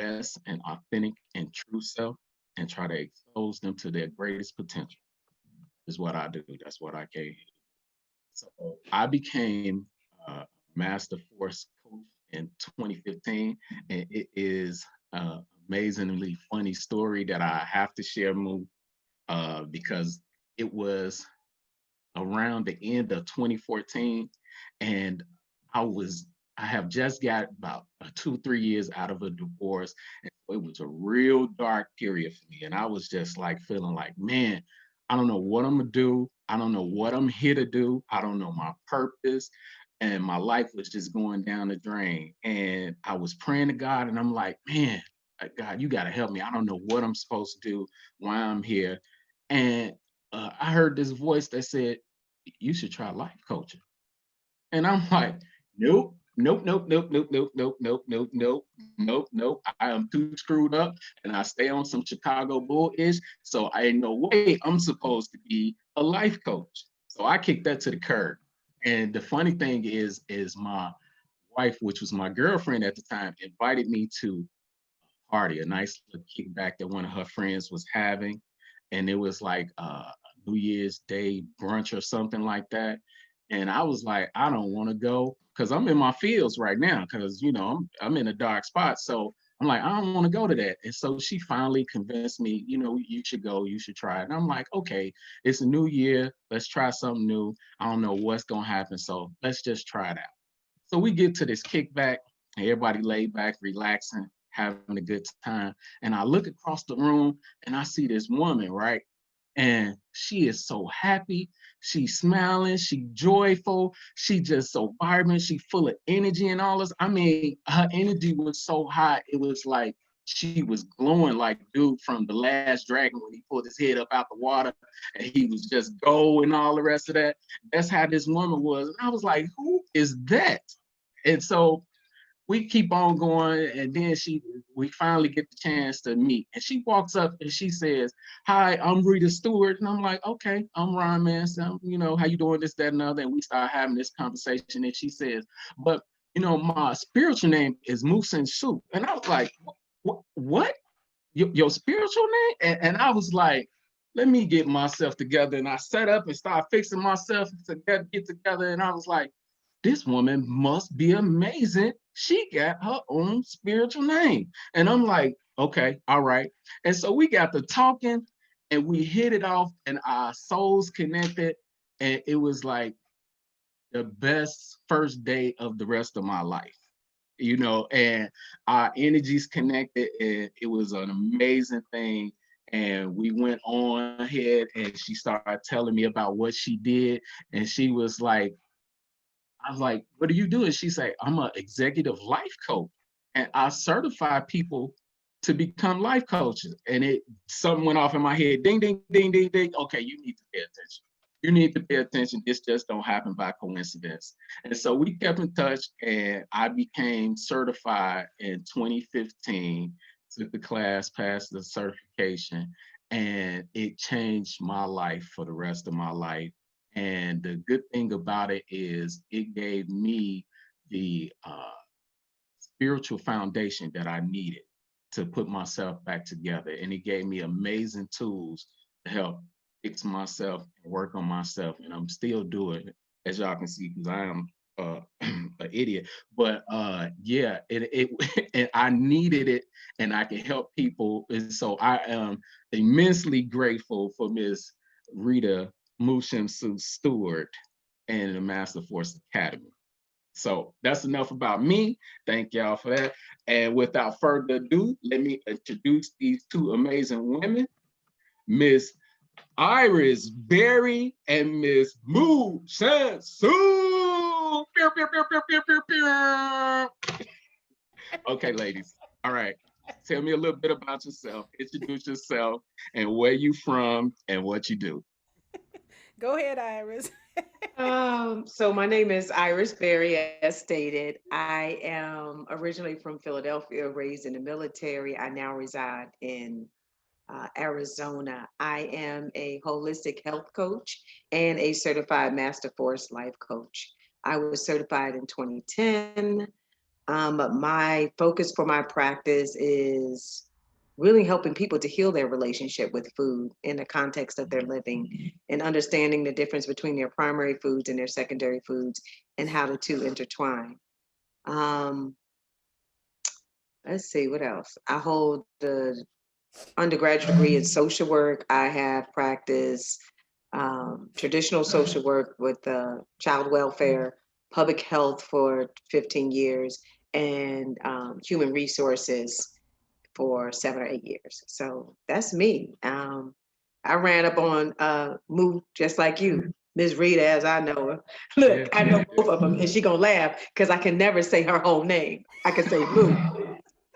best and authentic and true self and try to expose them to their greatest potential is what I do. That's what I came. So I became a Master Force coach in 2015, and it is an amazingly funny story that I have to share, Moo, because it was around the end of 2014, and I was I have just got about 2 3 years out of a divorce, and so it was a real dark period for me, and I was just like feeling like, man, I don't know what I'm gonna do. I don't know what I'm here to do. I don't know my purpose, and my life was just going down the drain. And I was praying to God, and I'm like, man, God, you got to help me. I don't know what I'm supposed to do, why I'm here, and I heard this voice that said, you should try life coaching. And I'm like, nope, nope, nope, nope, nope, nope, nope, nope, nope, nope, nope, nope. I am too screwed up and I stay on some Chicago Bull-ish. So I ain't no way I'm supposed to be a life coach. So I kicked that to the curb. And the funny thing is my wife, which was my girlfriend at the time, invited me to a party, a nice little kickback that one of her friends was having. And it was like New Year's Day brunch or something like that. And I was like, I don't want to go because I'm in my fields right now because I'm in a dark spot. So I'm like, I don't want to go to that. And so she finally convinced me, you should go, you should try it. And I'm like, okay, it's a new year. Let's try something new. I don't know what's gonna happen. So let's just try it out. So we get to this kickback, and everybody laid back, relaxing, having a good time. And I look across the room and I see this woman, right? And she is so happy. She's smiling. She joyful. She just so vibrant. She full of energy and all this. I mean, her energy was so high. It was like she was glowing like dude from the Last Dragon when he pulled his head up out the water and he was just gold and all the rest of that. That's how this woman was. And I was like, who is that? And so we keep on going, and then we finally get the chance to meet. And she walks up and she says, "Hi, I'm Rita Stewart." And I'm like, "Okay, I'm Ron Manson. How you doing? This, that, and the other." And we start having this conversation. And she says, "But my spiritual name is Musin Soup." And I was like, "What? Your spiritual name?" And I was like, "Let me get myself together." And I set up and started fixing myself to get together. And I was like, this woman must be amazing. She got her own spiritual name. And I'm like, okay, all right. And so we got to talking and we hit it off and our souls connected. And it was like the best first day of the rest of my life, and our energies connected. And it was an amazing thing. And we went on ahead and she started telling me about what she did. And she was like, I was like, what do you do? And she said, I'm an executive life coach. And I certify people to become life coaches. And something went off in my head. Ding, ding, ding, ding, ding. Okay, you need to pay attention. You need to pay attention. This just don't happen by coincidence. And so we kept in touch and I became certified in 2015, took the class, passed the certification, and it changed my life for the rest of my life. And the good thing about it is it gave me the spiritual foundation that I needed to put myself back together. And it gave me amazing tools to help fix myself and work on myself. And I'm still doing it, as y'all can see, because I am an idiot. But yeah, and I needed it and I can help people. And so I am immensely grateful for Miss Rita Shemsu-t Stewart and the Master Force Academy. So that's enough about me. Thank y'all for that. And without further ado, let me introduce these two amazing women, Miss Iris Berry and Miss Moo Shansu. Okay, ladies. All right. Tell me a little bit about yourself. Introduce yourself and where you from and what you do. Go ahead, Iris. So my name is Iris Berry, as stated. I am originally from Philadelphia, raised in the military. I now reside in Arizona. I am a holistic health coach and a certified Master Force life coach. I was certified in 2010. My focus for my practice is really helping people to heal their relationship with food in the context of their living and understanding the difference between their primary foods and their secondary foods and how the two intertwine. Um, let's see, what else? I hold the undergraduate degree in social work. I have practiced traditional social work with child welfare, public health for 15 years, and human resources for 7 or 8 years. So that's me. I ran up on Moo just like you, Miss Rita, as I know her. Yeah, Look, I know yeah, both of them, and she gonna laugh because I can never say her whole name. I can say Moo.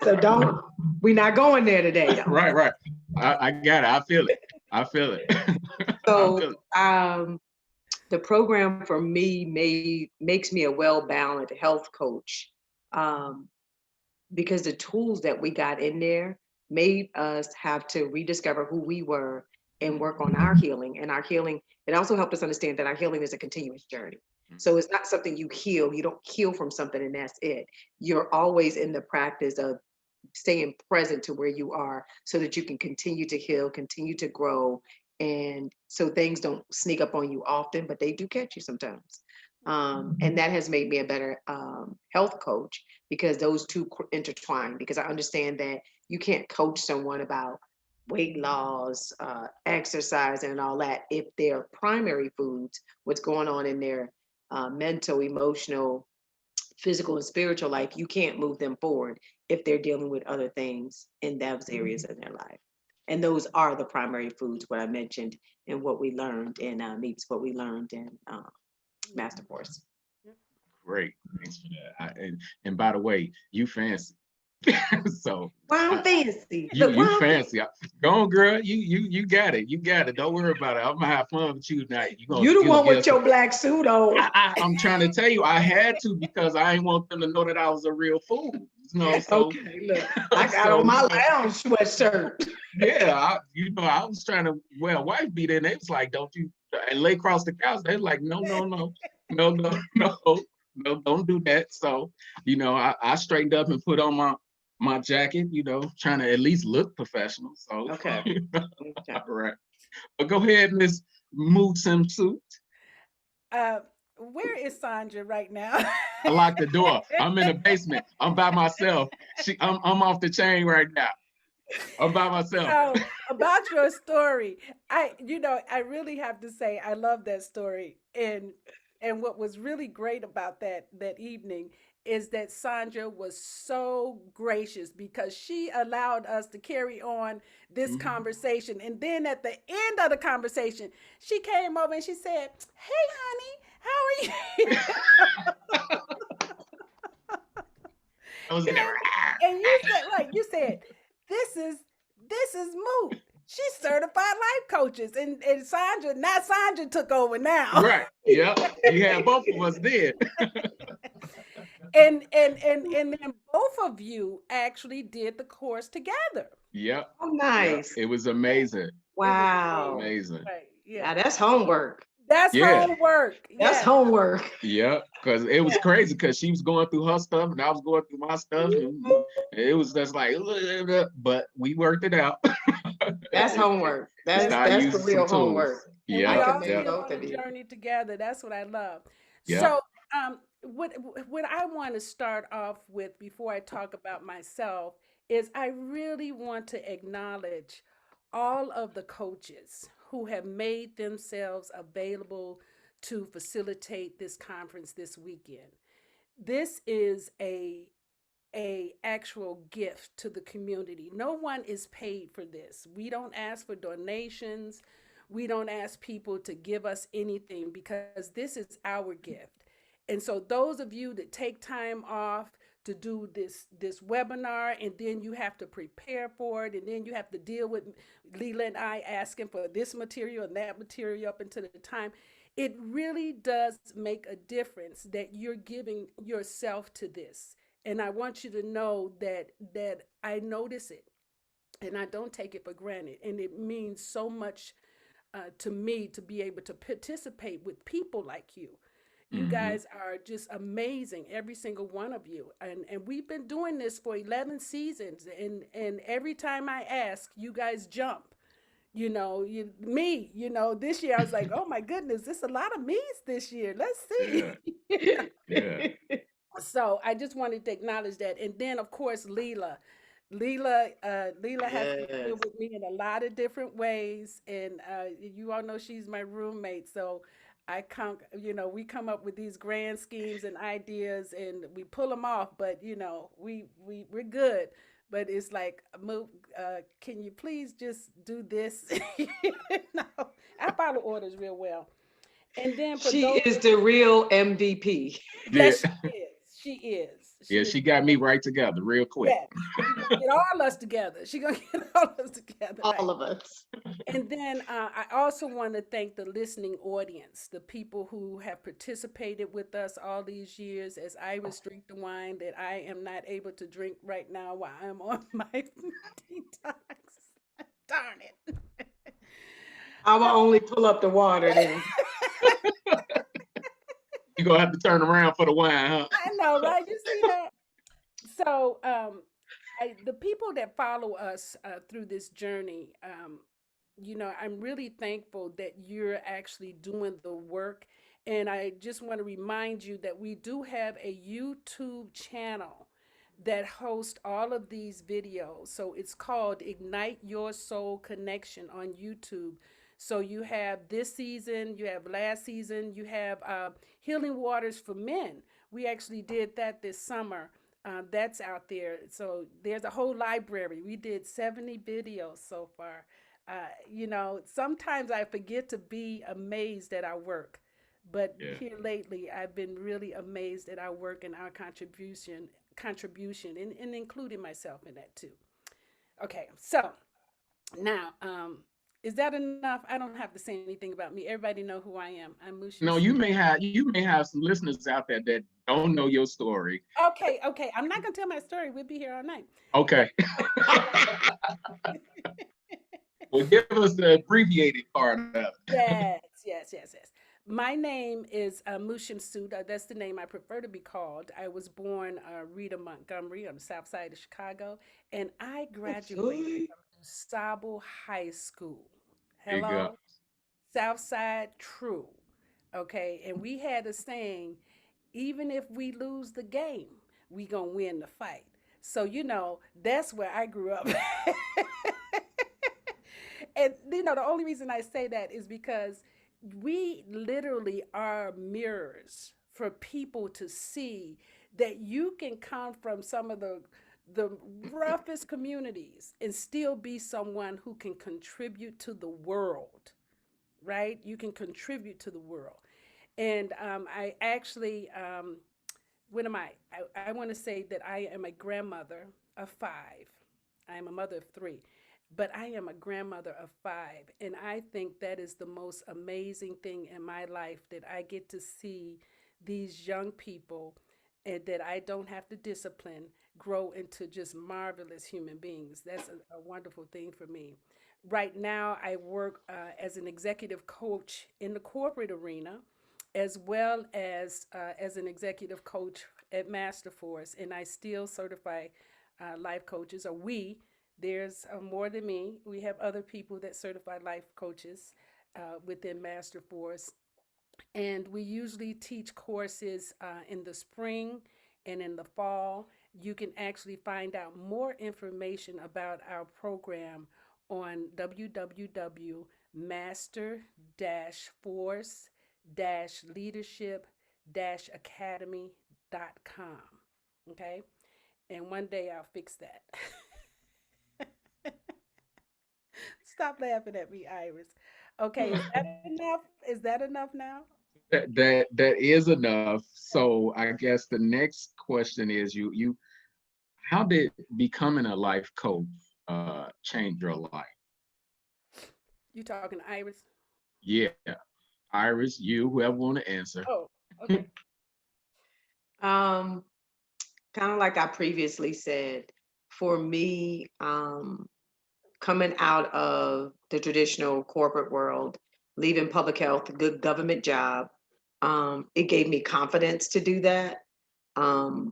So don't. We're not going there today, though. right, right. I got it. I feel it. I feel it. I So feel it. the program for me makes me a well-balanced health coach, because the tools that we got in there made us have to rediscover who we were and work on our healing. And our healing, it also helped us understand that our healing is a continuous journey. So it's not something you heal. You don't heal from something and that's it. You're always in the practice of staying present to where you are so that you can continue to heal, continue to grow. And so things don't sneak up on you often, but they do catch you sometimes. And that has made me a better health coach because those two intertwine. Because I understand that you can't coach someone about weight loss, exercise, and all that if their primary foods, what's going on in their mental, emotional, physical, and spiritual life, you can't move them forward if they're dealing with other things in those areas in their life. And those are the primary foods, what I mentioned and what we learned in meets what we learned in Master Course. Great. Thanks for that. And by the way, you fancy. So Well, I'm I, fancy. you Look, you well, fancy. Go on, girl. You got it. You got it. Don't worry about it. I'm gonna have fun with you tonight. you the You gonna one get with some. your black suit on. I'm trying to tell you, I had to because I didn't want them to know that I was a real fool. So Okay, look, I got on so my lounge sweatshirt. yeah, I was trying to wear a wife beater, and they was like, "Don't you?" And lay across the couch. They was like, "No, no, no, no, no, no, no, don't do that." So, I straightened up and put on my jacket. Trying to at least look professional. So, Okay. all right. But go ahead, Miss Mood Swimsuit. Uh, where is Sandra right now? I locked the door. I'm in the basement. I'm by myself. I'm off the chain right now. I'm by myself. So about your story, I really have to say I love that story. And what was really great about that evening is that Sandra was so gracious because she allowed us to carry on this Mhm. conversation. And then at the end of the conversation, she came over and she said, "Hey honey, how are you?" I was in there. And you said, right, you said, this is this is Moot. She's certified life coaches. And Sandra, not Sandra took over now. Right. Yep. You had both of us there. And then both of you actually did the course together. Yep. Oh, Yep. nice. It was amazing. It was Wow. amazing. Amazing. Right. Yeah. Now that's homework. That's Yeah. homework. That's Yes. homework. Yep. Because it was crazy because she was going through her stuff and I was going through my stuff. And it was just like, but we worked it out. That's and homework. started That's the using some real tools. homework. And I we Yep. can all make Yep. still both on of the you. journey together. That's what I love. Yep. So, what I want to start off with before I talk about myself is I really want to acknowledge all of the coaches who have made themselves available to facilitate this conference this weekend. This is a actual gift to the community. No one is paid for this. We don't ask for donations. We don't ask people to give us anything because this is our gift. And so those of you that take time off to do this webinar and then you have to prepare for it and then you have to deal with Leela and I asking for this material and that material up until the time, it really does make a difference that you're giving yourself to this. And I want you to know that I notice it and I don't take it for granted. And it means so much to me to be able to participate with people like you. You guys are just amazing, every single one of you. And we've been doing this for 11 seasons. And every time I ask, you guys jump. This year I was like, oh my goodness, there's a lot of me's this year. Let's see. Yeah. You know? Yeah. So I just wanted to acknowledge that. And then of course, Leela. Leela has been here Yes. with me in a lot of different ways, and you all know she's my roommate. So we come up with these grand schemes and ideas, and we pull them off. But we're good. But it's like, move. Can you please just do this? know, I follow orders real well. And then for She those, is the real MVP. Yeah. yes, she is. She is. Yeah. She is. She got me right together real quick. Yes, she gonna get all us together. She gonna get all us together, right? All of us. And then I also want to thank the listening audience, the people who have participated with us all these years as Iris drink the wine that I am not able to drink right now while I'm on my detox. Darn it. I will only pull up the water then. You're going to have to turn around for the wine, huh? I know, right? You see that? So, the people that follow us through this journey, I'm really thankful that you're actually doing the work. And I just want to remind you that we do have a YouTube channel that hosts all of these videos. So it's called Ignite Your Soul Connection on YouTube. So you have this season, you have last season, you have Healing Waters for Men. We actually did that this summer. That's out there. So there's a whole library. We did 70 videos so far. Sometimes I forget to be amazed at our work. But Yeah. here lately, I've been really amazed at our work and our contribution, and including myself in that too. Okay, so now, is that enough? I don't have to say anything about me. Everybody know who I am. I'm Mushin. No, you may have some listeners out there that don't know your story. Okay. I'm not gonna tell my story. We'll be here all night. Okay. Well, give us the abbreviated part of it. Yes. My name is Shemsu-t. That's the name I prefer to be called. I was born Rita Montgomery on the south side of Chicago, and I graduated from Sabo High School. There you go. Hello, South Side True. Okay, and we had a saying, even if we lose the game, we gonna win the fight. So that's where I grew up. And the only reason I say that is because we literally are mirrors for people to see that you can come from some of the roughest communities and still be someone who can contribute to the world, right? You can contribute to the world. And I actually, what am I? I want to say that I am a grandmother of 5. I am a mother of 3, but I am a grandmother of 5. And I think that is the most amazing thing in my life, that I get to see these young people and that I don't have to discipline grow into just marvelous human beings. That's a wonderful thing for me. Right now, I work as an executive coach in the corporate arena, as well as an executive coach at Masterforce, and I still certify life coaches. Or there's more than me. We have other people that certify life coaches within Masterforce, and we usually teach courses in the spring and in the fall. You can actually find out more information about our program on www.master-force-leadership-academy.com. Okay? And one day I'll fix that. Stop laughing at me, Iris. Okay, is that enough? Is that enough now? That is enough. So I guess the next question is, you how did becoming a life coach change your life? You talking to Iris? Yeah. Iris, you, whoever want to answer. Oh, okay. Kind of like I previously said, for me, coming out of the traditional corporate world, leaving public health, a good government job, It gave me confidence to do that.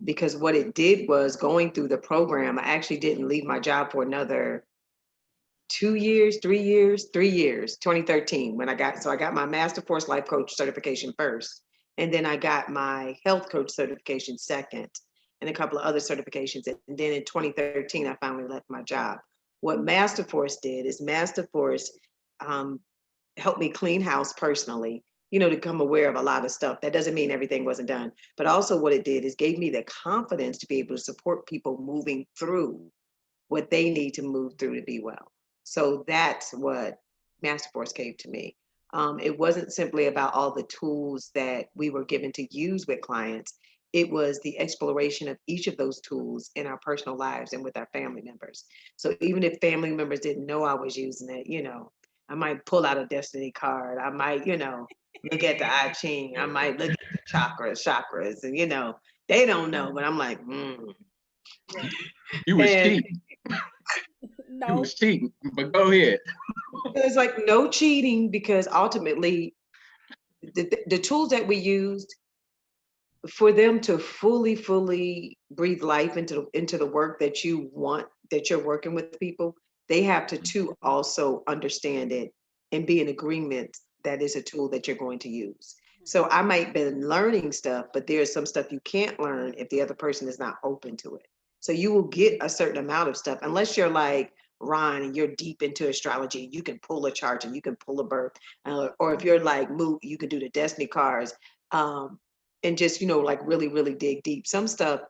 Because what it did was going through the program, I actually didn't leave my job for another 2 years, 3 years, 3 years, 2013, when I got my Master Force Life Coach certification first. And then I got my health coach certification second, and a couple of other certifications. And then in 2013, I finally left my job. What Master Force did is Master Force um, helped me clean house personally, to become aware of a lot of stuff. That doesn't mean everything wasn't done, but also what it did is gave me the confidence to be able to support people moving through what they need to move through to be well. So that's what Master Force gave to me. It wasn't simply about all the tools that we were given to use with clients. It was the exploration of each of those tools in our personal lives and with our family members. So even if family members didn't know I was using it, I might pull out a destiny card. I might, look at the I Ching. I might look at the chakras, and they don't know, but I'm like, Right. You was and cheating. You No. was cheating. But go ahead. there's like no cheating, because ultimately the tools that we used, for them to fully breathe life into the work that you want, that you're working with people, they have to too also understand it and be in agreement that is a tool that you're going to use. So I might be learning stuff, but there's some stuff you can't learn if the other person is not open to it. So you will get a certain amount of stuff, unless you're like Ron and you're deep into astrology. You can pull a chart and you can pull a birth, or if you're like Moot, you can do the destiny cards. And just, like really dig deep. Some stuff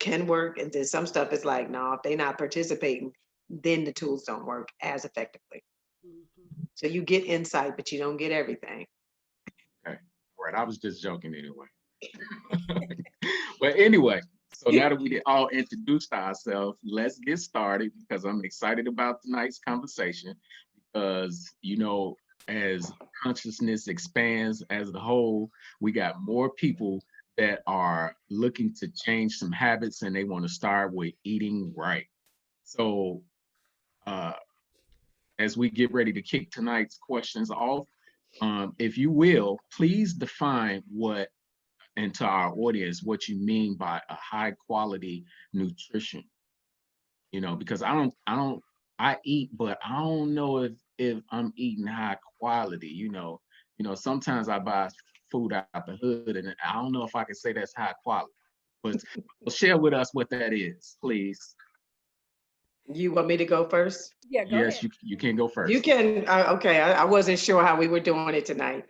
can work, and then some stuff is like, no, if they're not participating, then the tools don't work as effectively. Mhm. So you get insight, but you don't get everything. Okay. Right. I was just joking anyway. But anyway, so now that we all introduced ourselves, let's get started because I'm excited about tonight's conversation. Because, as consciousness expands as a whole, we got more people that are looking to change some habits and they want to start with eating right. So, uh, as we get ready to kick tonight's questions off, if you will, please define what, and to our audience, what you mean by a high quality nutrition. Because I eat, but I don't know if I'm eating high quality. Sometimes I buy food out the hood, and I don't know if I can say that's high quality. But share with us what that is, please. You want me to go first? Yeah, go Yes, ahead. you can go You first. can. Okay, I wasn't sure how we were doing it tonight.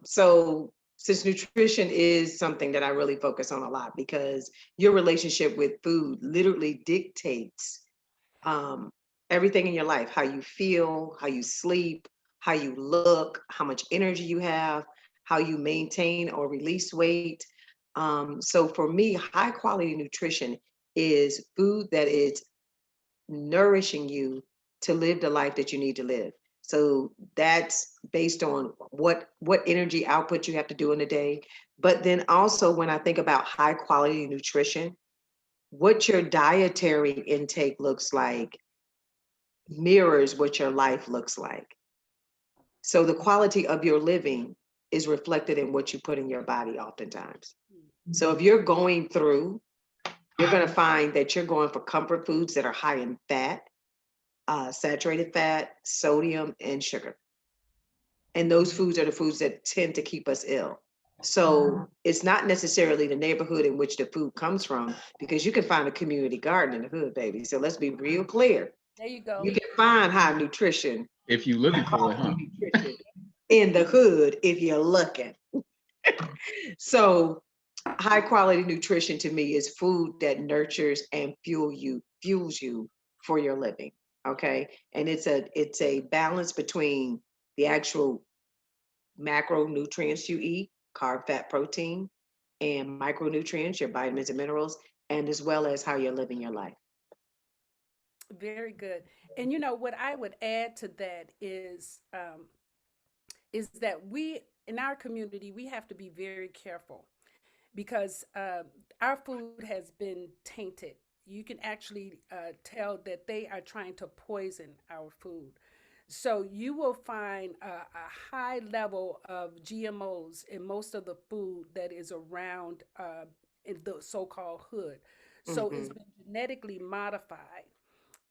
So since nutrition is something that I really focus on a lot, because your relationship with food literally dictates um, everything in your life: how you feel, how you sleep, how you look, how much energy you have, how you maintain or release weight. So for me, high quality nutrition is food that is nourishing you to live the life that you need to live. So that's based on what energy output you have to do in a day. But then also, when I think about high quality nutrition, what your dietary intake looks like mirrors what your life looks like. So the quality of your living is reflected in what you put in your body oftentimes. So if you're going through, you're going to find that you're going for comfort foods that are high in fat, saturated fat, sodium, and sugar. And those foods are the foods that tend to keep us ill. So it's not necessarily the neighborhood in which the food comes from, because you can find a community garden in the hood, baby. So let's be real clear. There you go. You can find high nutrition, If you're high looking for it, huh? quality nutrition in the hood if you're looking. So high quality nutrition to me is food that nurtures and fuels you for your living. Okay. And it's a balance between the actual macronutrients you eat, carb, fat, protein, and micronutrients, your vitamins and minerals, and as well as how you're living your life. Very good. And what I would add to that is that we in our community we have to be very careful because our food has been tainted. You can actually tell that they are trying to poison our food. So you will find a high level of GMOs in most of the food that is around in the so-called hood. So it's Mm-hmm. been genetically modified.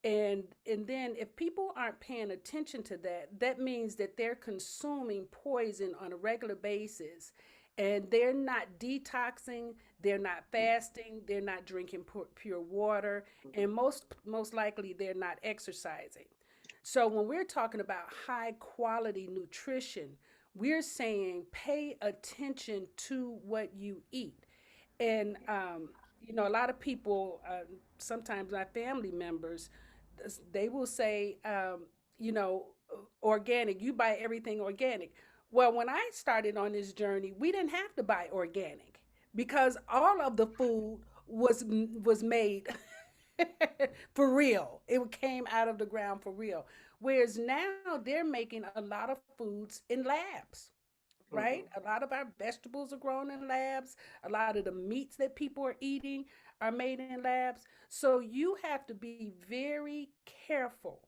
And then if people aren't paying attention to that, that means that they're consuming poison on a regular basis, and they're not detoxing, they're not fasting, they're not drinking pure water, and most likely they're not exercising. So when we're talking about high quality nutrition, we're saying pay attention to what you eat. And a lot of people, sometimes my family members, they will say, you know, organic. You buy everything organic. Well, when I started on this journey, we didn't have to buy organic because all of the food was made for real. It came out of the ground for real. Whereas now they're making a lot of foods in labs, right? Mm-hmm. A lot of our vegetables are grown in labs. A lot of the meats that people are eating are made in labs. So you have to be very careful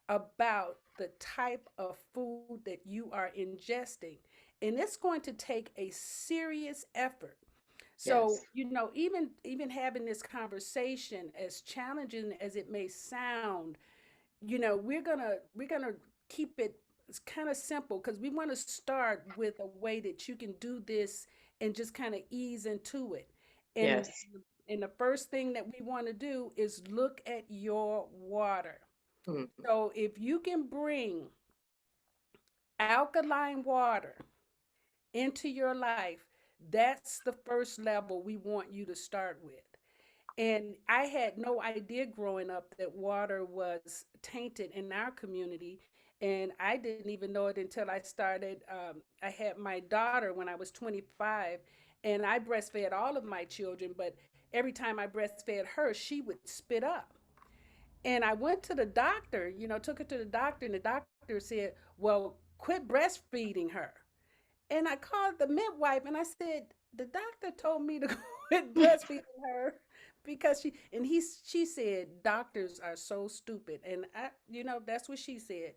about the type of food that you are ingesting. And it's going to take a serious effort. So, Yes. even having this conversation, as challenging as it may sound, we're gonna keep it kind of simple because we want to start with a way that you can do this and just kind of ease into it. and Yes. and the first thing that we want to do is look at your water. Mm-hmm. So if you can bring alkaline water into your life, that's the first level we want you to start with. And I had no idea growing up that water was tainted in our community. And I didn't even know it until I started. I had my daughter when I was 25, and I breastfed all of my children. But every time I breastfed her, she would spit up. And I went to the doctor, took her to the doctor, and the doctor said, well, quit breastfeeding her. And I called the midwife and I said, the doctor told me to quit breastfeeding her because she said doctors are so stupid. And that's what she said.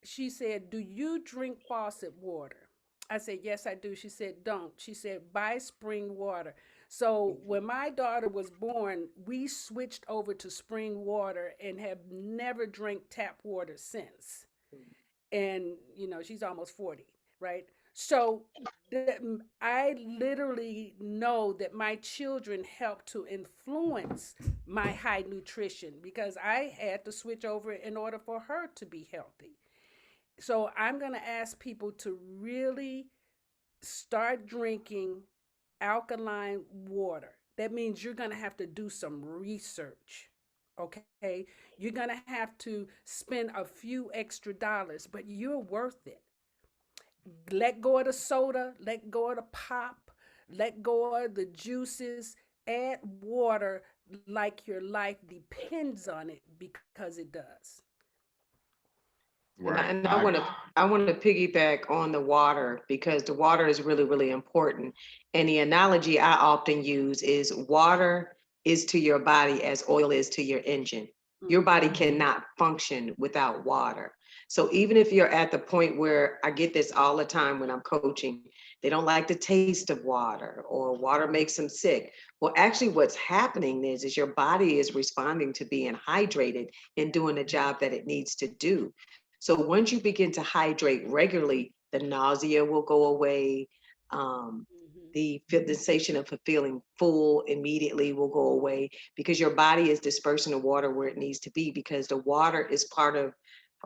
She said, do you drink faucet water? I said, yes, I do. She said, don't. She said, buy spring water. So when my daughter was born, we switched over to spring water and have never drank tap water since. And she's almost 40, right? So I literally know that my children helped to influence my high nutrition because I had to switch over in order for her to be healthy. So I'm going to ask people to really start drinking alkaline water. That means you're going to have to do some research. Okay. You're going to have to spend a few extra dollars, but you're worth it. Let go of the soda, let go of the pop, let go of the juices, add water like your life depends on it because it does. And I, Right. and I want to piggyback on the water because the water is really, really important. And the analogy I often use is water is to your body as oil is to your engine. Your Mm-hmm. body cannot function without water. So even if you're at the point where I get this all the time when I'm coaching, they don't like the taste of water or water makes them sick. Well, actually what's happening is your body is responding to being hydrated and doing the job that it needs to do. So once you begin to hydrate regularly, the nausea will go away. Um, Mm-hmm. the sensation of feeling full immediately will go away because your body is dispersing the water where it needs to be because the water is part of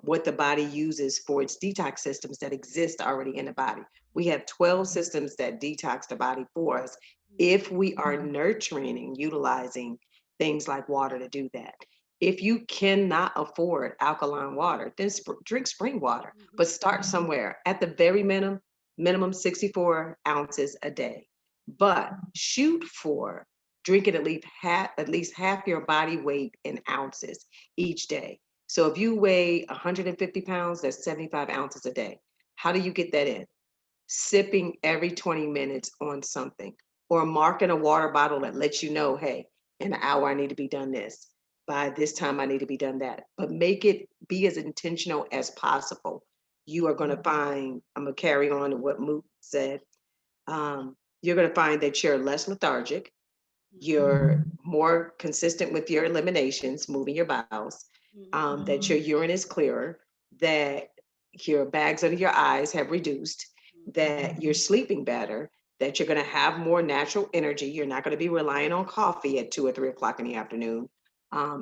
what the body uses for its detox systems that exist already in the body. We have 12 systems that detox the body for us if we are nurturing and utilizing things like water to do that. If you cannot afford alkaline water, then drink spring water, Mm-hmm. but start somewhere at the very minimum 64 ounces a day. But shoot for drinking at least half your body weight in ounces each day. So if you weigh 150 pounds, that's 75 ounces a day. How do you get that in? Sipping every 20 minutes on something, or marking a water bottle that lets you know, hey, in an hour I need to be done this. By this time I need to be done that. But make it be as intentional as possible, you are going to find, I'm going to carry on to what Moot said, you're going to find that you're less lethargic, you're more consistent with your eliminations, moving your bowels, that your urine is clearer, that your bags under your eyes have reduced, that you're sleeping better, that you're going to have more natural energy. You're not going to be relying on coffee at 2 or 3 o'clock in the afternoon.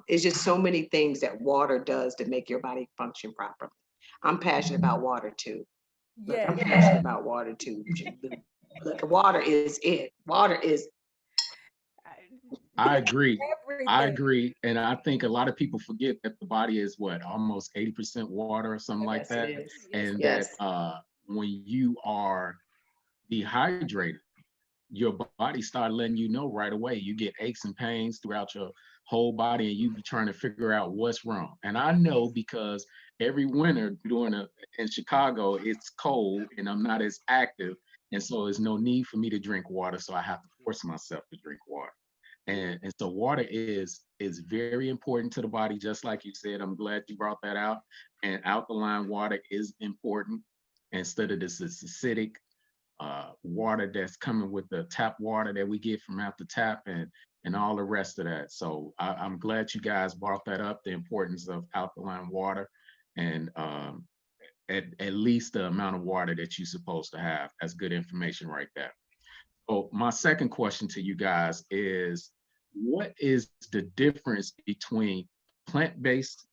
It's just so many things that water does to make your body function properly. I'm passionate about water too. Look, I'm Yes. passionate about water too. Look, water is it. Water is I agree. I Everything. agree. And I think a lot of people forget that the body is what, almost 80% water or something like yes, it that. is. Yes. And that Yes. when you are dehydrated, your body start letting you know right away. You get aches and pains throughout your whole body, and you be trying to figure out what's wrong. And I know because every winter in Chicago, it's cold and I'm not as active. And so there's no need for me to drink water. So I have to force myself to drink water. And so water is very important to the body, just like you said. I'm glad you brought that out. And alkaline water is important instead of this acidic water that's coming with the tap water that we get from out the tap and all the rest of that. So I'm glad you guys brought that up, the importance of alkaline water and at least the amount of water that you're supposed to have. That's good information right there. So my second question to you guys is, what is the difference between plant-based,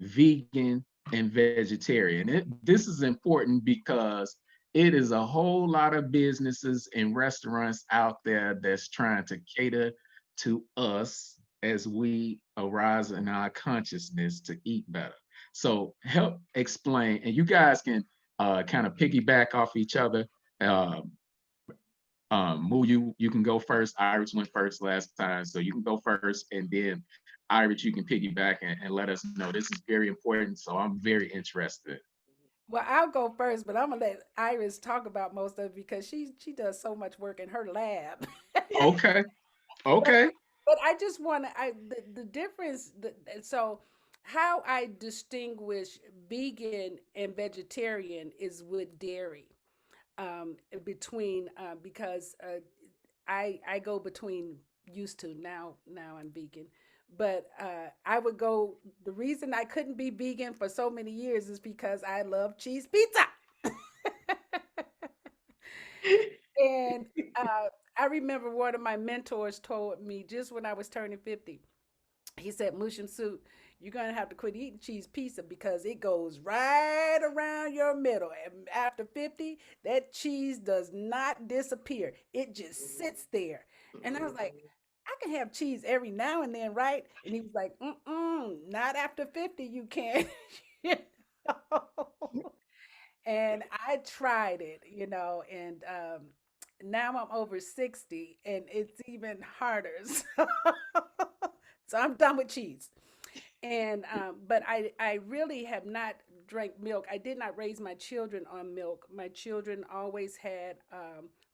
vegan, and vegetarian? This is important because it is a whole lot of businesses and restaurants out there that's trying to cater to us as we arise in our consciousness to eat better. So help explain, and you guys can kind of piggyback off each other. Moo, you can go first. Iris went first last time, so you can go first, and then Iris, you can piggyback and let us know. This is very important, so I'm very interested. Well, I'll go first, but I'm gonna let Iris talk about most of it because she does so much work in her lab. Okay, but okay. but I just want to the difference so how I distinguish vegan and vegetarian is with dairy between because I go between used to now I'm vegan, but I would go. The reason I couldn't be vegan for so many years is because I love cheese pizza. And I remember one of my mentors told me just when I was turning 50, he said, Mushim Suit, you're going to have to quit eating cheese pizza because it goes right around your middle. And after 50, that cheese does not disappear, it just sits there. And I was like, I can have cheese every now and then, right? And he was like, not after 50, you can't. You know? And I tried it, and now I'm over 60 and it's even harder. So I'm done with cheese. And but I really have not drank milk. I did not raise my children on milk. My children always had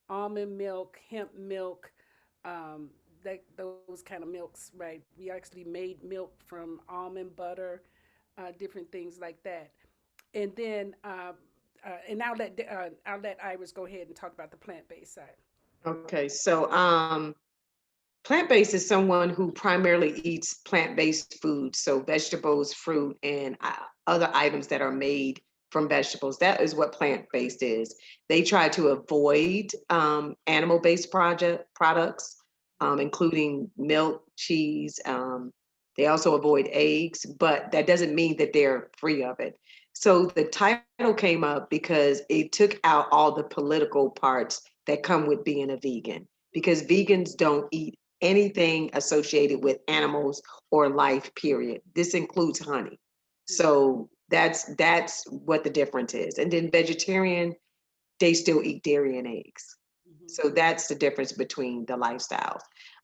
almond milk, hemp milk, um, those kind of milks, right? We actually made milk from almond butter, different things like that. And then and I'll let Iris go ahead and talk about the plant based side. Okay, so plant-based is someone who primarily eats plant-based foods, so vegetables, fruit, and other items that are made from vegetables. That is what plant-based is. They try to avoid animal-based products, including milk, cheese. They also avoid eggs, but that doesn't mean that they're free of it. So the title came up because it took out all the political parts that come with being a vegan, because vegans don't eat anything associated with animals or life, period. This includes honey. Yeah. So that's what the difference is. And then vegetarian, they still eat dairy and eggs. Hmm. So that's the difference between the lifestyles.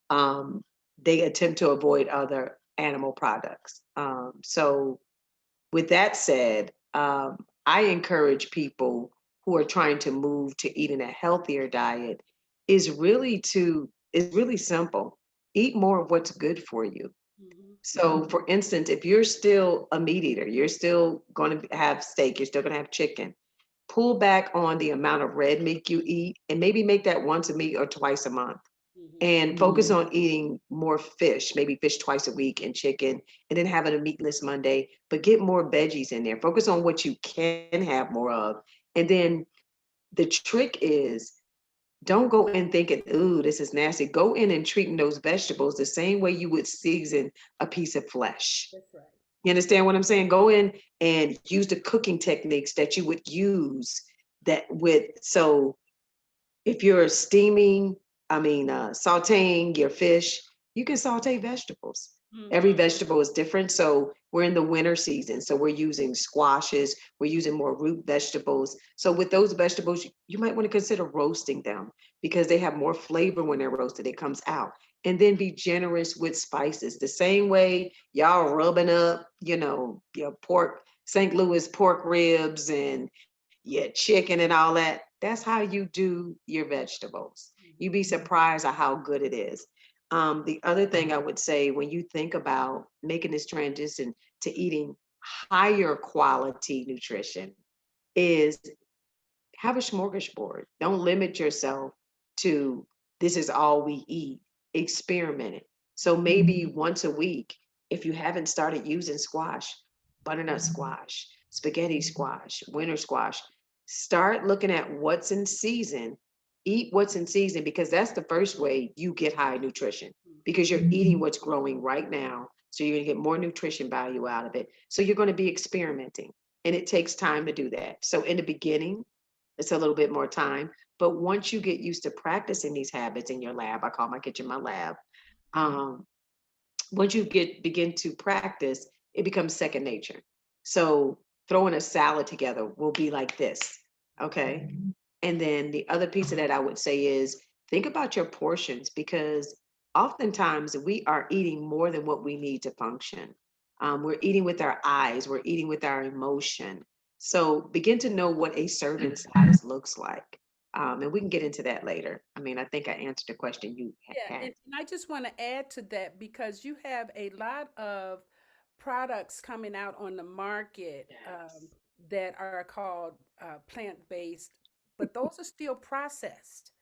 Um, they attempt to avoid other animal products. So with that said, I encourage people who are trying to move to eating a healthier diet is really simple. Eat more of what's good for you. Hmm. So, for instance, if you're still a meat eater, you're still going to have steak, you're still going to have chicken, pull back on the amount of red meat you eat and maybe make that once a week or twice a month Hmm. and focus on eating more fish, maybe fish twice a week and chicken, and then having a meatless Monday, but get more veggies in there. Focus on what you can have more of. And then the trick is don't go in thinking, ooh, this is nasty. Go in and treating those vegetables the same way you would season a piece of flesh. That's right. You understand what I'm saying? Go in and use the cooking techniques that you would use that with. So if you're steaming, sauteing your fish, you can saute vegetables. Every Hmm. vegetable is different. So we're in the winter season. So we're using squashes, we're using more root vegetables. So with those vegetables, you might want to consider roasting them because they have more flavor when they're roasted. It comes out. And then be generous with spices. The same way y'all rubbing up, your pork, St. Louis pork ribs and your chicken and all that. That's how you do your vegetables. You'd be surprised at how good it is. The other thing I would say when you think about making this transition to eating higher quality nutrition is have a smorgasbord. Don't limit yourself to this is all we eat. Experiment it. So maybe once a week, if you haven't started using squash, butternut squash, spaghetti squash, winter squash, start looking at what's in season. Eat what's in season because that's the first way you get high nutrition because you're eating what's growing right now. So you're going to get more nutrition value out of it. So you're going to be experimenting and it takes time to do that. So in the beginning, it's a little bit more time. But once you get used to practicing these habits in your lab, I call my kitchen my lab. Um, once you get begin to practice, it becomes second nature. So throwing a salad together will be like this, okay? And then the other piece of that I would say is think about your portions because oftentimes we are eating more than what we need to function. We're eating with our eyes, we're eating with our emotion. So begin to know what a serving size looks like. And we can get into that later. I mean, I think I answered the question you Yeah, had. and I just want to add to that because you have a lot of products coming out on the market Yes. that are called plant-based, but those are still processed.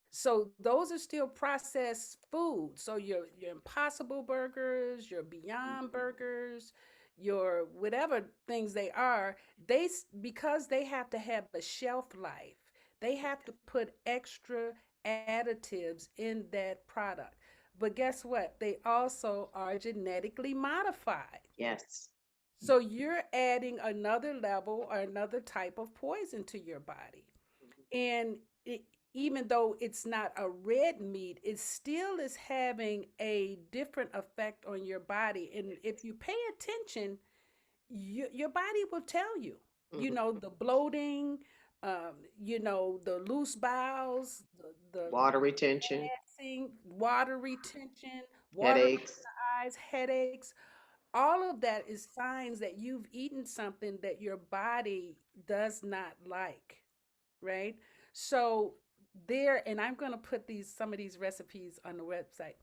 So those are still processed foods. So your Impossible burgers, your Beyond burgers, your whatever things they are, because they have to have a shelf life. They have to put extra additives in that product. But guess what? They also are genetically modified. Yes. So you're adding another level or another type of poison to your body. And it, even though it's not a red meat, it still is having a different effect on your body. And if you pay attention, your body will tell you, Mhm. the bloating, the loose bowels, the Water retention, gassing, water retention, watering in headaches. the eyes, headaches. All of that is signs that you've eaten something that your body does not like, right? So there, and I'm going to put these some of these recipes on the website.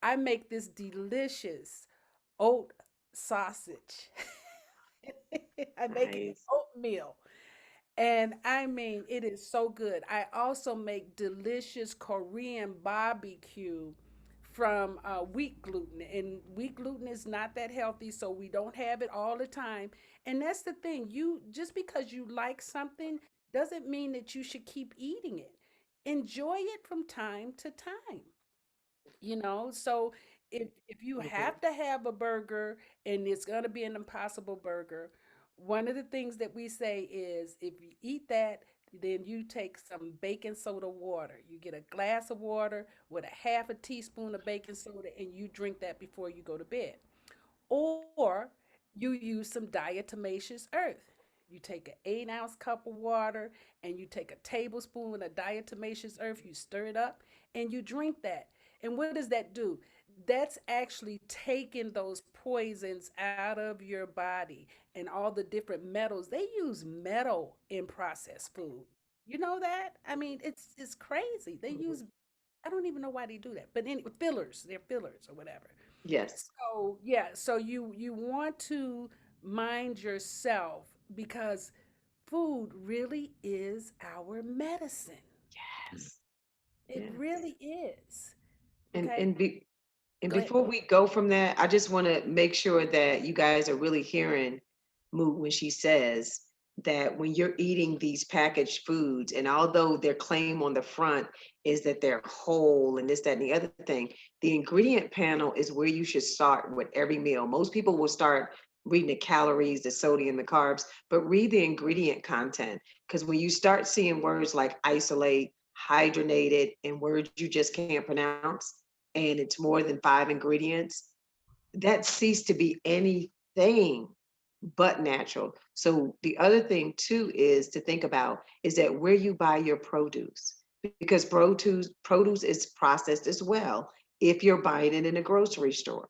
I make this delicious oat sausage. I make it with Nice. oatmeal. And I mean, it is so good. I also make delicious Korean barbecue from wheat gluten. And wheat gluten is not that healthy, so we don't have it all the time. And that's the thing. You just because you like something doesn't mean that you should keep eating it. Enjoy it from time to time. So if you Mhm. have to have a burger and it's going to be an Impossible burger, one of the things that we say is if you eat that, then you take some baking soda water. You get a glass of water with a half a teaspoon of baking soda and you drink that before you go to bed. Or you use some diatomaceous earth. You take an 8-ounce cup of water and you take a tablespoon of diatomaceous earth, you stir it up, and you drink that. And what does that do? That's actually taking those poisons out of your body and all the different metals. They use metal in processed food. You know that? I mean, it's crazy. They Mhm. use I don't even know why they do that. But anyway, fillers, they're fillers or whatever. Yes. So yeah, so you want to mind yourself because food really is our medicine. Yes. It Yes. really is. And Okay, and be and go ahead. before we go from that, I just want to make sure that you guys are really hearing Moo when she says that when you're eating these packaged foods, and although their claim on the front is that they're whole and this, that, and the other thing, the ingredient panel is where you should start with every meal. Most people will start reading the calories, the sodium, the carbs, but read the ingredient content. Because when you start seeing words like isolate, hydrogenated, and words you just can't pronounce, and it's more than 5 ingredients, that ceased to be anything but natural. So the other thing too is to think about is that where you buy your produce, because produce is processed as well if you're buying it in a grocery store.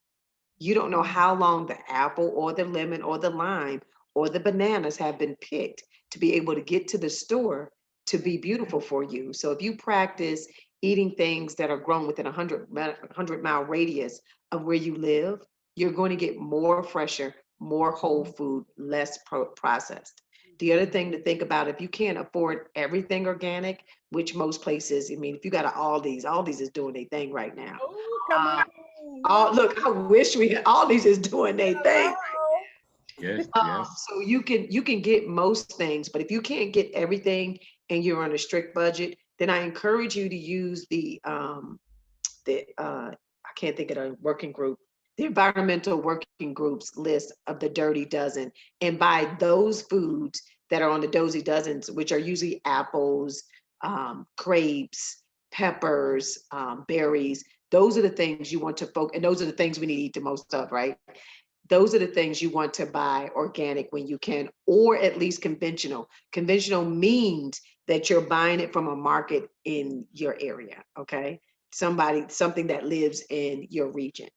You don't know how long the apple or the lemon or the lime or the bananas have been picked to be able to get to the store to be beautiful for you. So if you practice eating things that are grown within a 100-mile radius of where you live, you're going to get more fresher, more whole food, less processed. The other thing to think about, if you can't afford everything organic, which most places, I mean, if you got Aldi's is doing their thing right now. Oh, come on. All look, I wish we had all these is doing their thing. Hello. Yes, yes. So you can get most things, but if you can't get everything and you're on a strict budget, then I encourage you to use the I can't think of the working group, the environmental working groups list of the Dirty Dozen, and buy those foods that are on the Dozy Dozens, which are usually apples, grapes, peppers, berries. Those are the things you want to focus, and those are the things we need to eat the most of, right? Those are the things you want to buy organic when you can, or at least conventional. Conventional means that you're buying it from a market in your area, okay? Something that lives in your region.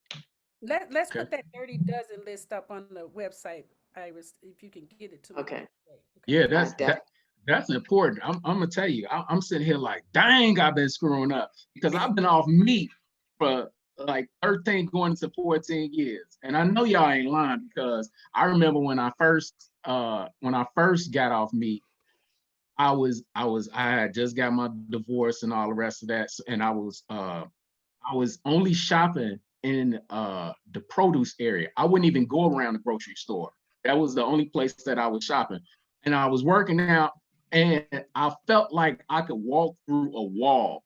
Let's Okay. put that dirty dozen list up on the website, Iris, if you can get it to me. That'd Okay. be great. Okay. Yeah, I that's important. I'm gonna tell you, I'm sitting here like, dang, I've been screwing up because I've been off meat for like 13 going into 14 years. And I know y'all ain't lying because I remember when I first got off meat, I had just got my divorce and all the rest of that. And I was only shopping in the produce area. I wouldn't even go around the grocery store. That was the only place that I was shopping. And I was working out and I felt like I could walk through a wall.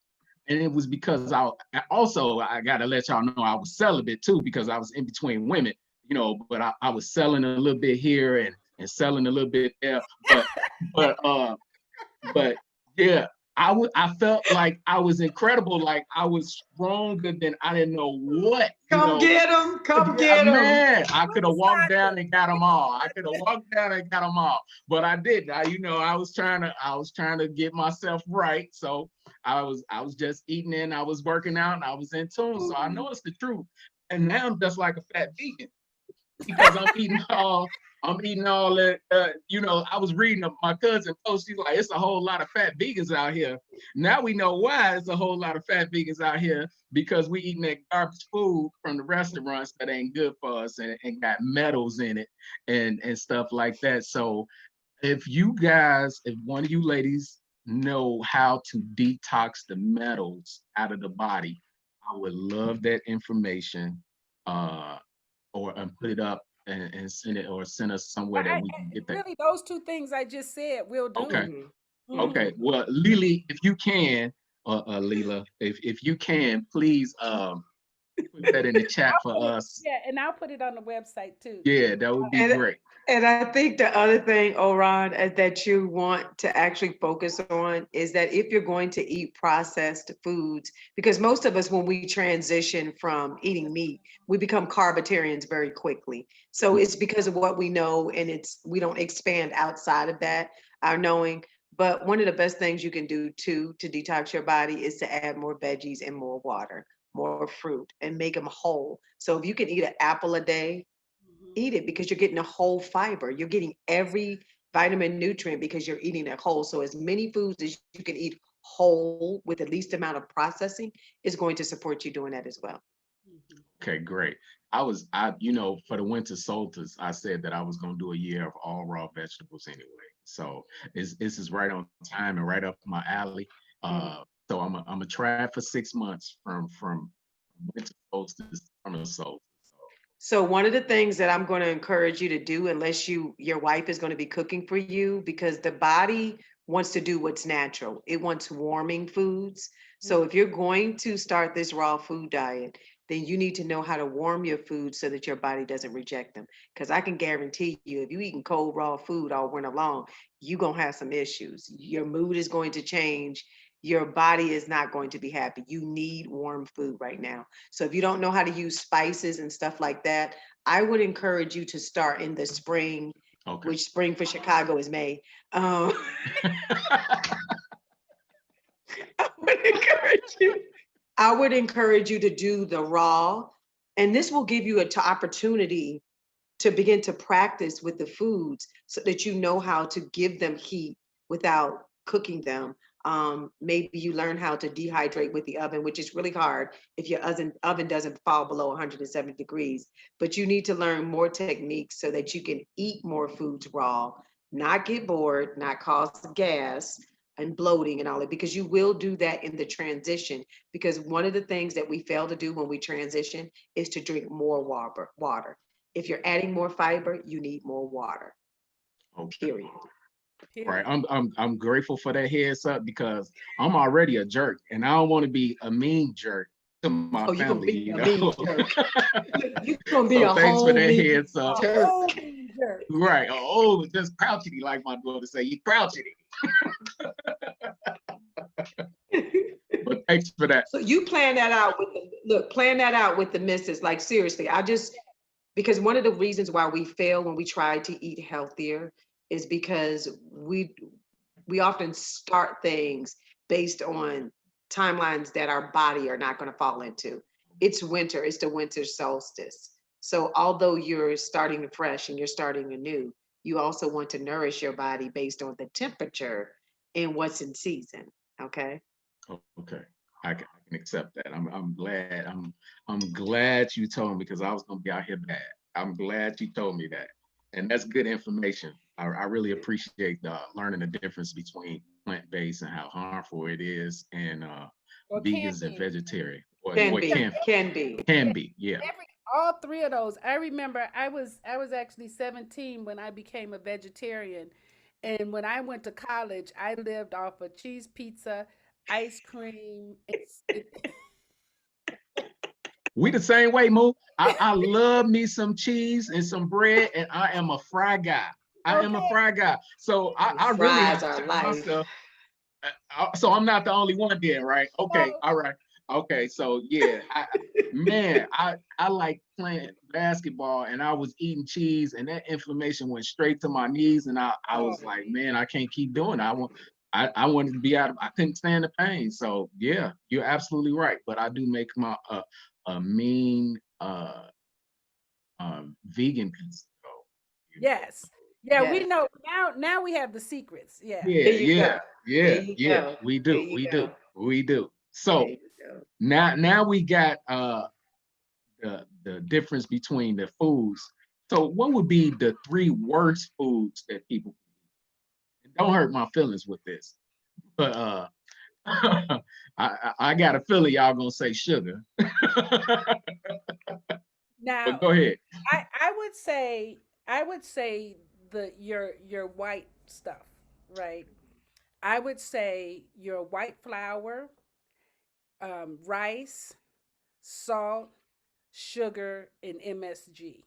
And it was because I gotta let y'all know I was celibate too, because I was in between women, but I was selling a little bit here and selling a little bit there. But but yeah, I felt like I was incredible, like I was stronger than I didn't know what, come get them, come Yeah, get them. man, I What could have walked down Sunday? and got them Which all. I could have Sunday? walked down and got them all, but I didn't. I was trying to get myself right. So I was just eating and I was working out and I was in tune. So I know it's the truth. And now I'm just like a fat vegan because I'm eating all that. I was reading my cousin post. She's like, it's a whole lot of fat vegans out here. Now we know why it's a whole lot of fat vegans out here because we eating that garbage food from the restaurants that ain't good for us and got metals in it and stuff like that. So if one of you ladies know how to detox the metals out of the body, I would love that information. Or put it up and send it or send us somewhere that we can get that. Really, those two things I just said will do. Okay. Mhm, Mhm. Okay. mhm. Well, Lily, if you can, Leela, if you can, please put that in the chat I'll for put it, us. yeah, and I'll put it on the website too. Yeah, that would be And great. and I think the other thing, O'Ron, that you want to actually focus on is that if you're going to eat processed foods, because most of us, when we transition from eating meat, we become carbitarians very quickly. So it's because of what we know, and we don't expand outside of that, our knowing. But one of the best things you can do too to detox your body is to add more veggies and more water, more fruit, and make them whole. So if you can eat an apple a day, Mhm. eat it because you're getting a whole fiber. You're getting every vitamin nutrient because you're eating it whole. So as many foods as you can eat whole with the least amount of processing is going to support you doing that as well. Mhm. Okay, great. For the winter solstice, I said that I was going to do a year of all raw vegetables anyway. So this is right on time and right up my alley. Mhm. So I'm gonna try it for 6 months from winter solstice to summer solstice. So one of the things that I'm going to encourage you to do, unless your wife is going to be cooking for you, because the body wants to do what's natural. It wants warming foods. So if you're going to start this raw food diet, then you need to know how to warm your food so that your body doesn't reject them. Because I can guarantee you, if you're eating cold raw food all winter long, you're gonna have some issues. Your mood is going to change. Your body is not going to be happy. You need warm food right now. So if you don't know how to use spices and stuff like that, I would encourage you to start in the spring, Okay. which spring for Chicago is May. Um, I would encourage you. I would encourage you to do the raw, and this will give you an opportunity to begin to practice with the foods so that you know how to give them heat without cooking them. Maybe you learn how to dehydrate with the oven, which is really hard if your oven doesn't fall below 170 degrees. But you need to learn more techniques so that you can eat more foods raw, not get bored, not cause gas and bloating and all that, because you will do that in the transition. Because one of the things that we fail to do when we transition is to drink more water. If you're adding more fiber, you need more water, Okay. period. All right. Period. I'm grateful for that heads up because I'm already a jerk and I don't want to be a mean jerk to my Oh, you're gonna family, be a mean jerk. You're gonna be So a thanks for whole that mean heads up. A jerk. whole mean jerk. Right. Oh, just crouchity, like my daughter say, you crouchity. But thanks for that. So you plan that out with plan that out with the missus. Like seriously, because one of the reasons why we fail when we try to eat healthier is because we often start things based on timelines that our body are not going to fall into. It's winter, it's the winter solstice. So although you're starting fresh and you're starting anew, you also want to nourish your body based on the temperature and what's in season. Okay. Okay. I can accept that. I'm glad. I'm glad you told me because I was gonna be out here bad. I'm glad you told me that. And that's good information. I really appreciate learning the difference between plant-based and how harmful it is and Or can vegans and be. vegetarian. Or Can it be, can can be. Yeah, be, yeah. all three of those. I remember I was actually 17 when I became a vegetarian. And when I went to college, I lived off of cheese pizza, ice cream, We the same way, Moo. I love me some cheese and some bread, and I am a fry guy. I am a okay. fry guy. So I really have Fries to are check life. myself. So I'm not the only one there, right? Okay, So all right. Okay, so yeah, man, I like playing basketball and I was eating cheese and that inflammation went straight to my knees and I oh, was like, man, I can't keep doing it. I wanted to be out of I couldn't stand the pain. So yeah, you're absolutely right. But I do make my a mean vegan pizza though. You know. yes. Yeah, we Yes. know now we have the secrets. Yeah. There Yeah, you go. yeah, There yeah, you yeah. go. We There do, you we do, go. we do. There So you go. now we got the difference between the foods. So what would be the three worst foods that people eat? Don't hurt my feelings with this, but I got a feeling y'all gonna say sugar. But Now, go ahead. I would say the your white stuff, right? I would say your white flour, rice, salt, sugar, and MSG.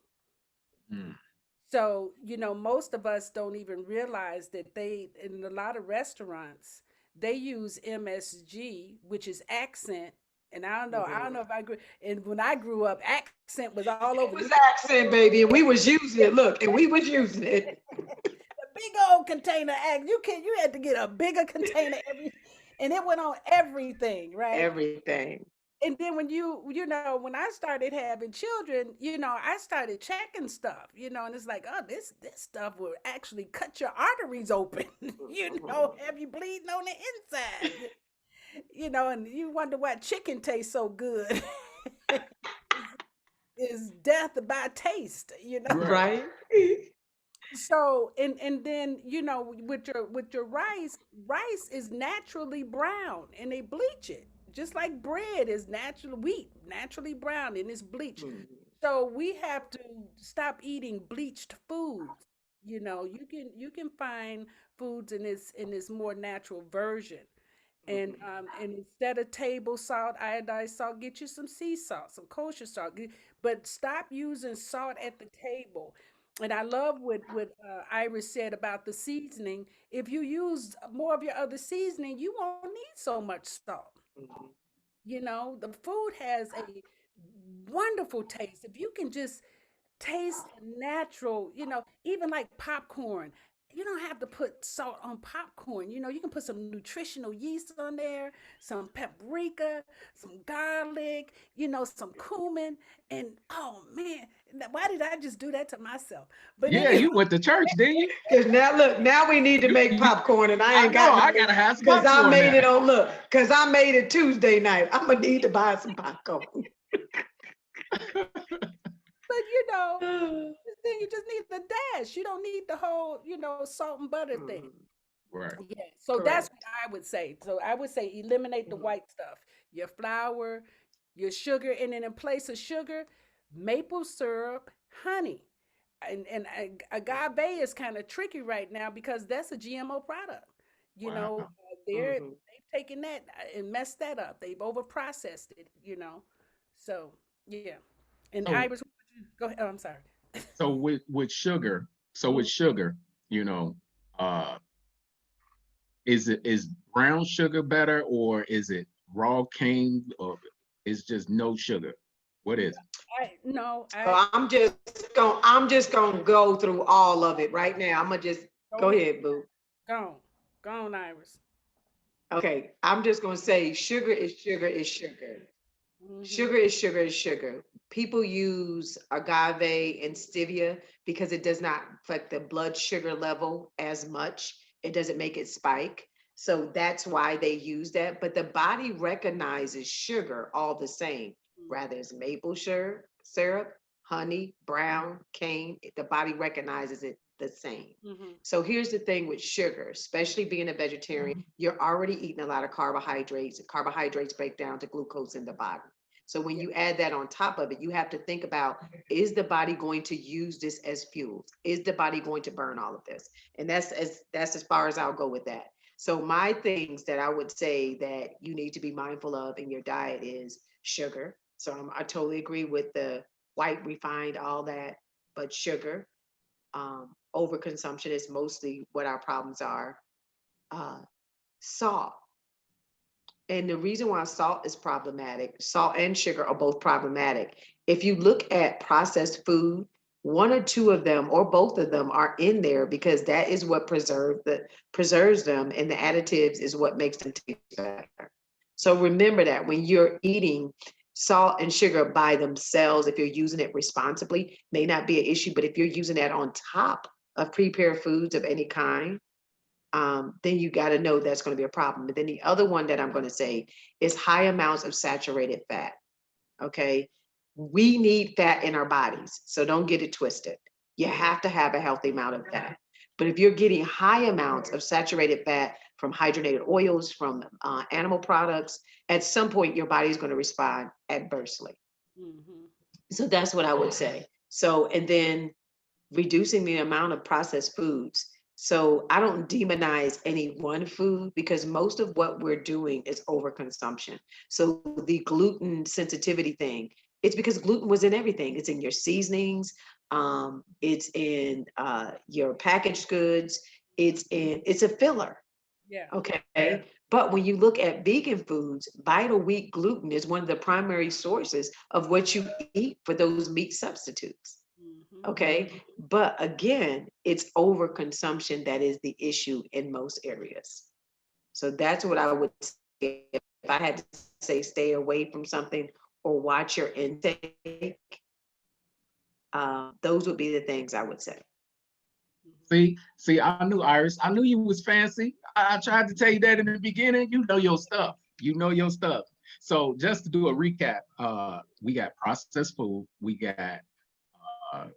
Mm, So, most of us don't even realize that in a lot of restaurants, they use MSG, which is accent. And I don't know Mhm. if I grew, and when I grew up, accent was all It over was accent, baby, and we was using it. Look, and we was using it. the big old container act. You had to get a bigger container and it went on everything, right? Everything. And then when I started having children, I started checking stuff, and it's like, oh, this stuff will actually cut your arteries open, Mhm. have you bleeding on the inside, and you wonder why chicken tastes so good. is death by taste, you know. Right. Right. So and then with your rice is naturally brown and they bleach it. Just like bread is natural wheat, naturally brown and it's bleached. Mhm. So we have to stop eating bleached foods. You can find foods in this more natural version. And instead of table salt, iodized salt, get you some sea salt, some kosher salt. But stop using salt at the table. And I love what Iris said about the seasoning. If you use more of your other seasoning, you won't need so much salt. Mhm. The food has a wonderful taste. If you can just taste natural, even like popcorn. You don't have to put salt on popcorn. You can put some nutritional yeast on there, some paprika, some garlic, some cumin. And oh man, why did I just do that to myself? But Yeah, anyway, you went to church, didn't you? Cause now look, now we need to make You popcorn, and I I ain't know, got I no, gotta have some cause I popcorn made now. it on look, cause I made it Tuesday night. I'm gonna need to buy some popcorn. but then you just need the dash. You don't need the whole, salt and butter thing. Mhm. Right. Yeah, so that's what Correct. I would say. So I would say eliminate the Mhm. white stuff, your flour, your sugar, and then in place of sugar, maple syrup, honey, and agave is kind of tricky right now because that's a GMO product. Wow. Mhm. They've taken that and messed that up. They've over processed it. So yeah. And So Iris, what would you go ahead? Oh, I'm sorry. so with sugar, so with Mhm. sugar, you know, uh is brown sugar better or is it raw cane or is just no sugar? What is it? I no, So I I'm just gonna go through all of it right now. I'm gonna just go go ahead. ahead, boo. Go go on, Iris. Okay, I'm just gonna say sugar is sugar is sugar. Hmm. Sugar is sugar is sugar. People use agave and stevia because it does not affect the blood sugar level as much. It doesn't make it spike. So that's why they use that. But the body recognizes sugar all the same, rather it's maple syrup, honey, brown, cane. The body recognizes it the same. Hmm. So here's the thing with sugar, especially being a vegetarian, you're already eating a lot of carbohydrates. Carbohydrates break down to glucose in the body. So when Yeah. you add that on top of it, you have to think about, is the body going to use this as fuel? Is the body going to burn all of this? And that's as far as I'll go with that. So my things that I would say that you need to be mindful of in your diet is sugar. So I totally agree with the white refined, all that, but sugar, overconsumption is mostly what our problems are. Uh, Salt. And the reason why salt is problematic, salt and sugar are both problematic. If you look at processed food, one or two of them or both of them are in there because that is what preserves them, and the additives is what makes them taste better. So remember that when you're eating salt and sugar by themselves, if you're using it responsibly, may not be an issue. But if you're using that on top of prepared foods of any kind, then you got to know that's going to be a problem. But then the other one that I'm going to say is high amounts of saturated fat. Okay. We need fat in our bodies. So don't get it twisted. You have to have a healthy amount of fat. But if you're getting high amounts of saturated fat from hydrogenated oils, from animal products, at some point your body is going to respond adversely. Hmm. So that's what I would say. So, and then reducing the amount of processed foods. So I don't demonize any one food because most of what we're doing is overconsumption. So the gluten sensitivity thing, it's because gluten was in everything. It's in your seasonings, it's in your packaged goods, it's a filler. Yeah. Okay. But when you look at vegan foods, vital wheat gluten is one of the primary sources of what you eat for those meat substitutes. Hmm. Okay. But again, it's overconsumption that is the issue in most areas. So that's what I would say. If I had to say stay away from something or watch your intake, those would be the things I would say. See, I knew Iris. I knew you was fancy. I tried to tell you that in the beginning. You know your stuff. You know your stuff. So just to do a recap, we got processed food, we got uh,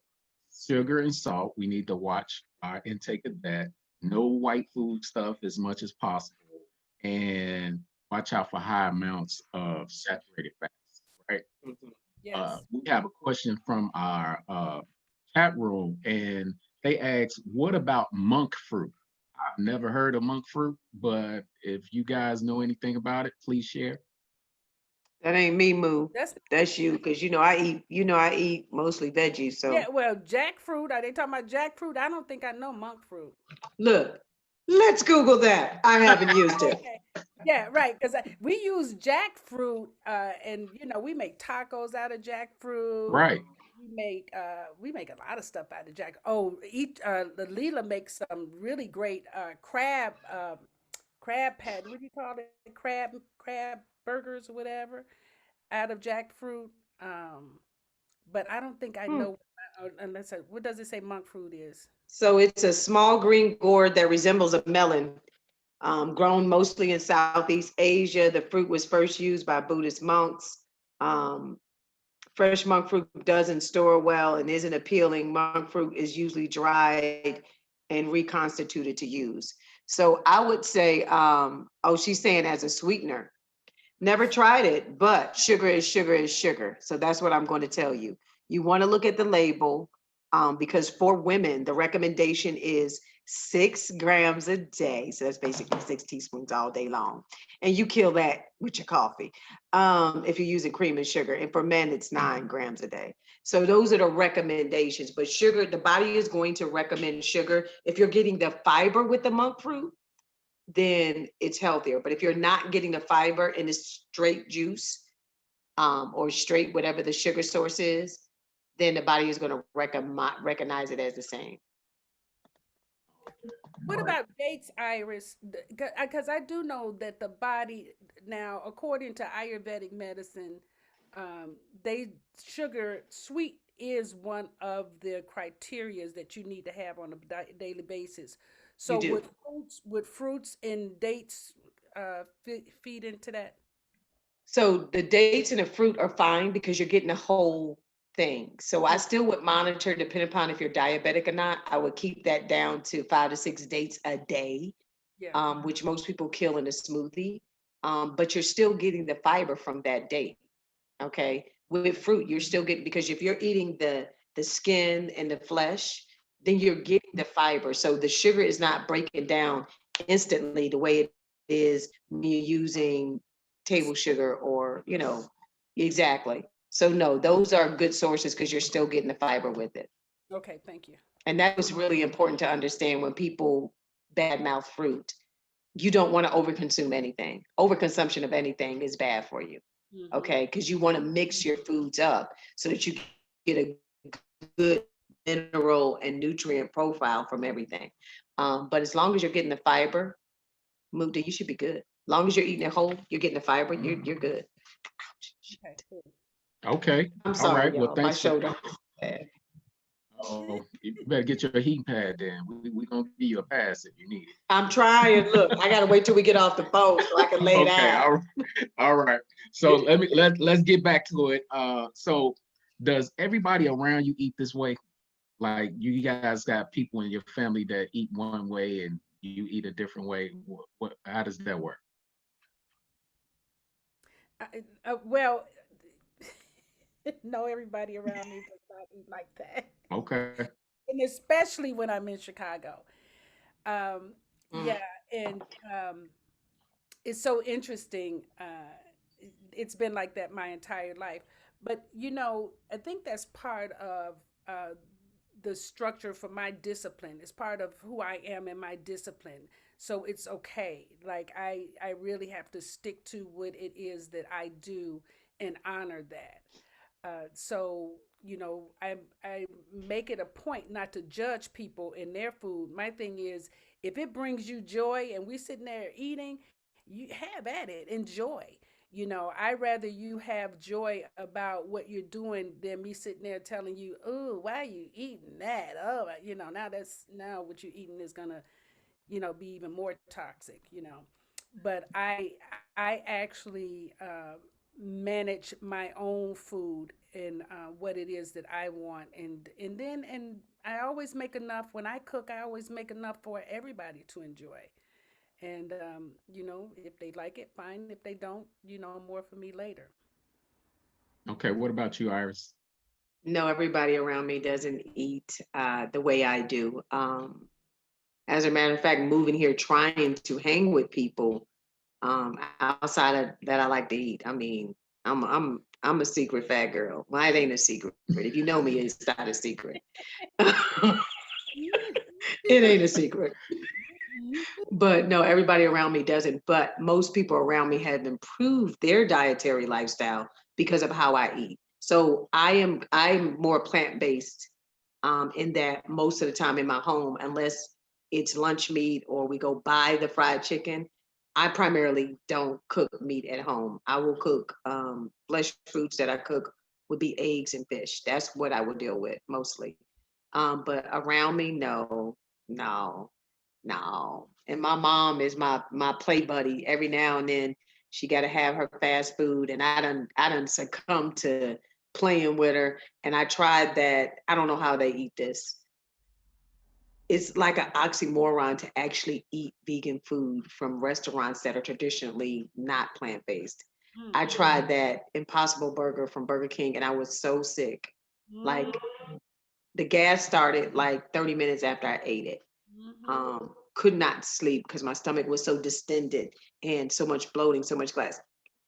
sugar and salt. We need to watch our intake of that. No white food stuff as much as possible, and watch out for high amounts of saturated fats. Right. Mhm. Yes. We have a question from our chat room, and they asked, "What about monk fruit?" I've never heard of monk fruit, but if you guys know anything about it, please share. That ain't me, Moo. That's That's you, because I eat mostly veggies. yeah. So Well, jackfruit. Are they talking about jackfruit? I don't think I know monk fruit. look, let's Google that. I haven't used it. Okay. Yeah, right. Because we use jackfruit, and we make tacos out of jackfruit. Right. We make a lot of stuff out of jack. Oh, the Leela makes some really great crab pat. What do you call it? Crab burgers or whatever out of jackfruit. Um, but I don't think I Hmm. know what does it say monk fruit is? So it's a small green gourd that resembles a melon, grown mostly in Southeast Asia. The fruit was first used by Buddhist monks. Um, Fresh monk fruit doesn't store well and isn't appealing. Monk fruit is usually dried and reconstituted to use. So I would say, oh, she's saying as a sweetener. Never tried it, but sugar is sugar is sugar. So that's what I'm going to tell you. You want to look at the label, because for women, the recommendation is 6 grams a day. So that's basically 6 teaspoons all day long. And you kill that with your coffee, if you're using cream and sugar. And for men, it's 9 grams a day. So those are the recommendations. But sugar, the body is going to recommend sugar. If you're getting the fiber with the monk fruit, then it's healthier. But if you're not getting the fiber and it's straight juice, or straight whatever the sugar source is, then the body is going to recognize it as the same. What about dates, Iris? Because I do know that the body now, according to Ayurvedic medicine, they sweet is one of the criterias that you need to have on a daily basis. You So do. would fruits and dates feed into that? So the dates and the fruit are fine because you're getting the whole thing. So I still would monitor, depending upon if you're diabetic or not. I would keep that down to 5 to 6 dates a day, Yeah. which most people kill in a smoothie. But you're still getting the fiber from that date. Okay. With fruit, you're still getting, because if you're eating the skin and the flesh, then you're getting the fiber. So the sugar is not breaking down instantly the way it is when you're using table sugar, or exactly. So no, those are good sources because you're still getting the fiber with it. Okay. Thank you. And that was really important to understand when people badmouth fruit. You don't want to overconsume anything. Overconsumption of anything is bad for you. Hmm. Okay, because you want to mix your foods up so that you get a good mineral and nutrient profile from everything. But as long as you're getting the fiber, Mukta, you should be good. As long as you're eating it whole, you're getting the fiber, you're good. Okay. Cool. Okay. I'm All sorry, right. Well, y'all. My thanks for. shoulder. Bad. Oh, you better get your heating pad then. We gonna give you a pass if you need I'm trying. Look, I gotta wait till we get off the phone so I can it. lay Okay. down. All right. So let's get back to it. So does everybody around you eat this way? Like you guys got people in your family that eat one way and you eat a different way. How does that work? Well, no, everybody around me does not eat like that, Okay. and especially when I'm in Chicago. Mm. Yeah, and it's so interesting. It's been like that my entire life, but I think that's part of uh, the structure for my discipline. It's part of who I am and my discipline. So it's okay. Like I really have to stick to what it is that I do and honor that. So I make it a point not to judge people in their food. My thing is, if it brings you joy and we sitting there eating, you have at it, enjoy. I rather you have joy about what you're doing than me sitting there telling you, oh, why are you eating that? Oh, now what you're eating is gonna be even more toxic. But I actually manage my own food and what it is that I want, and I always make enough when I cook. I always make enough for everybody to enjoy. And if they like it, fine. If they don't, more for me later. Okay, what about you, Iris? No, everybody around me doesn't eat the way I do. As a matter of fact, moving here, trying to hang with people outside of that, I like to eat. I mean, I'm a secret fat girl. Well, it ain't a secret. If you know me, it's not a secret. It ain't a secret. But no, everybody around me doesn't. But most people around me have improved their dietary lifestyle because of how I eat. So I'm more plant-based in that most of the time in my home, unless it's lunch meat or we go buy the fried chicken. I primarily don't cook meat at home. I will cook flesh foods that I cook would be eggs and fish. That's what I would deal with mostly. But around me, no, no. No. And my mom is my play buddy. Every now and then she got to have her fast food, and I done succumbed to playing with her. And I tried that. I don't know how they eat this. It's like an oxymoron to actually eat vegan food from restaurants that are traditionally not plant-based. I Mm-hmm. tried that Impossible Burger from Burger King, and I was so sick. Like the gas started like 30 minutes after I ate it. Mm-hmm. Could not sleep because my stomach was so distended and so much bloating, so much gas.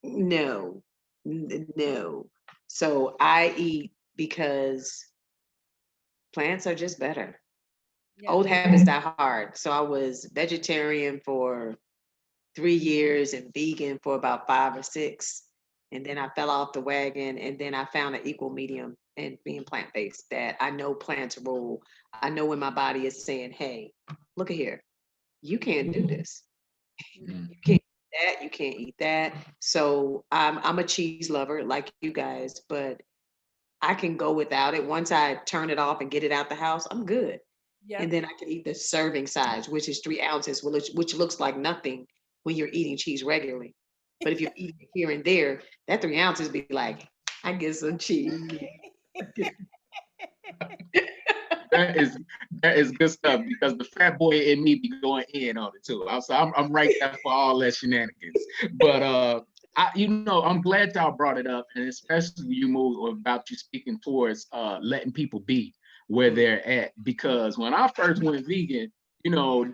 No, no. So I eat because plants are just better. Yeah. Old habits die hard. So I was vegetarian for 3 years and vegan for about 5 or 6. And then I fell off the wagon. And then I found an equal medium in being plant based that I know plants rule. I know when my body is saying, hey, look at here, you can't do this. Mm. You can't eat that. You can't eat that. So I'm a cheese lover like you guys, but I can go without it. Once I turn it off and get it out the house, I'm good. And Yep. then I can eat the serving size, which is 3 ounces, which looks like nothing when you're eating cheese regularly. But if you're eating it here and there, that 3 ounces be like, I get some cheese. That is that is good stuff because the fat boy in me be going in on it too. I'm right there for all that shenanigans. But I'm glad y'all brought it up, and especially you move about you speaking towards letting people be where Mm. they're at. Because when I first went vegan,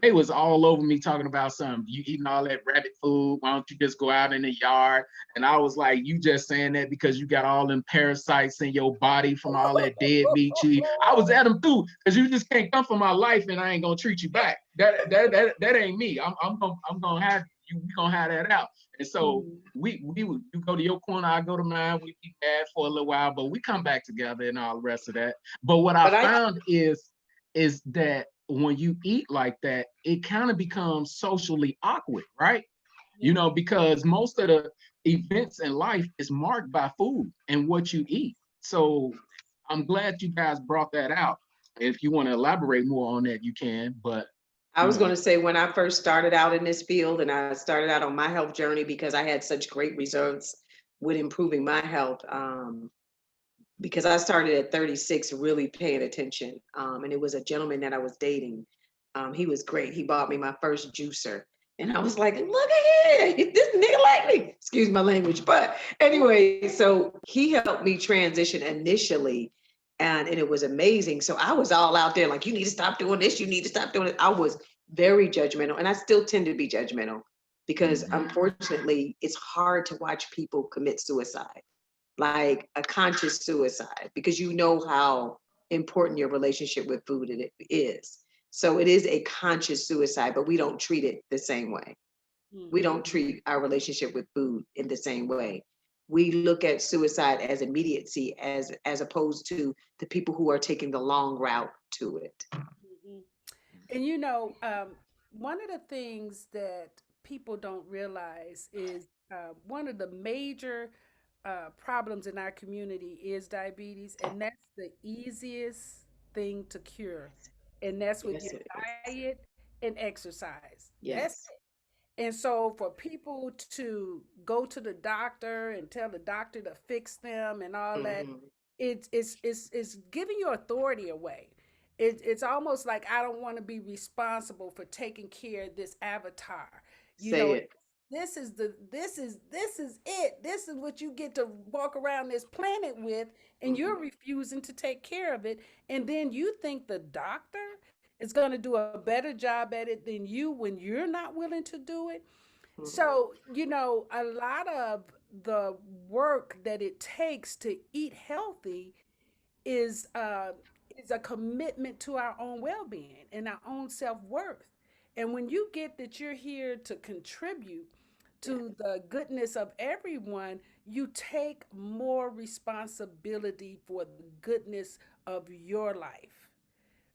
they was all over me talking about something. You eating all that rabbit food? Why don't you just go out in the yard? And I was like, you just saying that because you got all them parasites in your body from all that dead meat you eat. I was at them too, because you just can't come for my life and I ain't gonna treat you back. That ain't me. I'm gonna have you. We gonna have that out. And so Mm. you go to your corner, I go to mine. We be mad for a little while, but we come back together and all the rest of that. But what I But I found is that when you eat like that, it kind of becomes socially awkward, right? Yeah. Because most of the events in life is marked by food and what you eat. So I'm glad you guys brought that out. If you want to elaborate more on that, you can. But I you was going know, to say when I first started out in this field and I started out on my health journey because I had such great results with improving my health. Because I started at 36 really paying attention. And it was a gentleman that I was dating. He was great. He bought me my first juicer. And I was like, look at here, this nigga like me. Excuse my language. But anyway, so he helped me transition initially. And it was amazing. So I was all out there like, you need to stop doing this. You need to stop doing it. I was very judgmental. And I still tend to be judgmental because mhm. unfortunately, it's hard to watch people commit suicide, like a conscious suicide, because you know how important your relationship with food it is. So it is a conscious suicide, but we don't treat it the same way. We Mm-hmm. don't treat our relationship with food in the same way. We look at suicide as immediacy, as opposed to the people who are taking the long route to it. Mm-hmm. And one of the things that people don't realize is one of the major problems in our community is diabetes, and that's the easiest thing to cure, and that's with your Yes, it is. diet and exercise. That's Yes. it. And so for people to go to the doctor and tell the doctor to fix them and all that, Mhm. it's giving your authority away. It's almost like I don't want to be responsible for taking care of this avatar. You Say know, it. this is it. This is what you get to walk around this planet with, and Mhm. you're refusing to take care of it. And then you think the doctor is going to do a better job at it than you when you're not willing to do it. Mhm. So, a lot of the work that it takes to eat healthy is uh, is a commitment to our own well-being and our own self-worth. And when you get that you're here to contribute Yeah. to the goodness of everyone, you take more responsibility for the goodness of your life,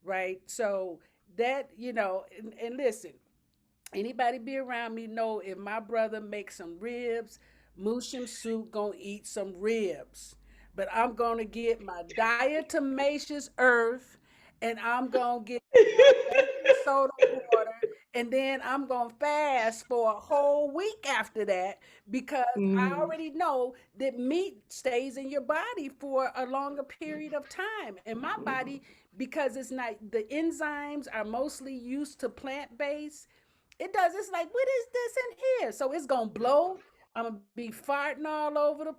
right? So that, and listen, anybody be around me know if my brother makes some ribs, Mushim soup gonna eat some ribs. But I'm gonna get my diatomaceous earth, and I'm gonna get baking soda water, and then I'm gonna fast for a whole week after that because I Mhm. already know that meat stays in your body for a longer period of time. And my body, because it's not, the enzymes are mostly used to plant-based, it does. It's like, what is this in here? So it's gonna blow. I'm gonna be farting all over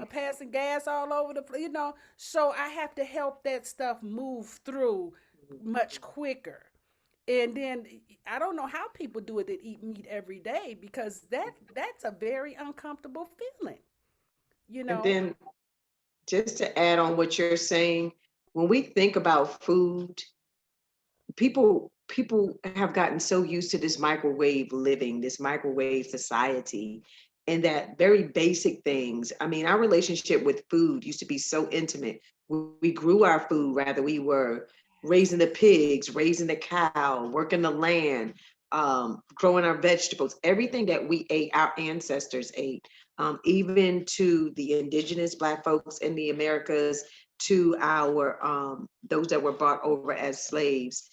passing gas all over the. So I have to help that stuff move through much quicker. And then I don't know how people do it that eat meat every day because that's a very uncomfortable feeling. You And know. then just to add on what you're saying, when we think about food, people have gotten so used to this microwave living, this microwave society, and that very basic things. I mean, our relationship with food used to be so intimate. We grew our food, rather we were raising the pigs, raising the cow, working the land, growing our vegetables. Everything that we ate, our ancestors ate. Even to the indigenous Black folks in the Americas, to our those that were brought over as slaves,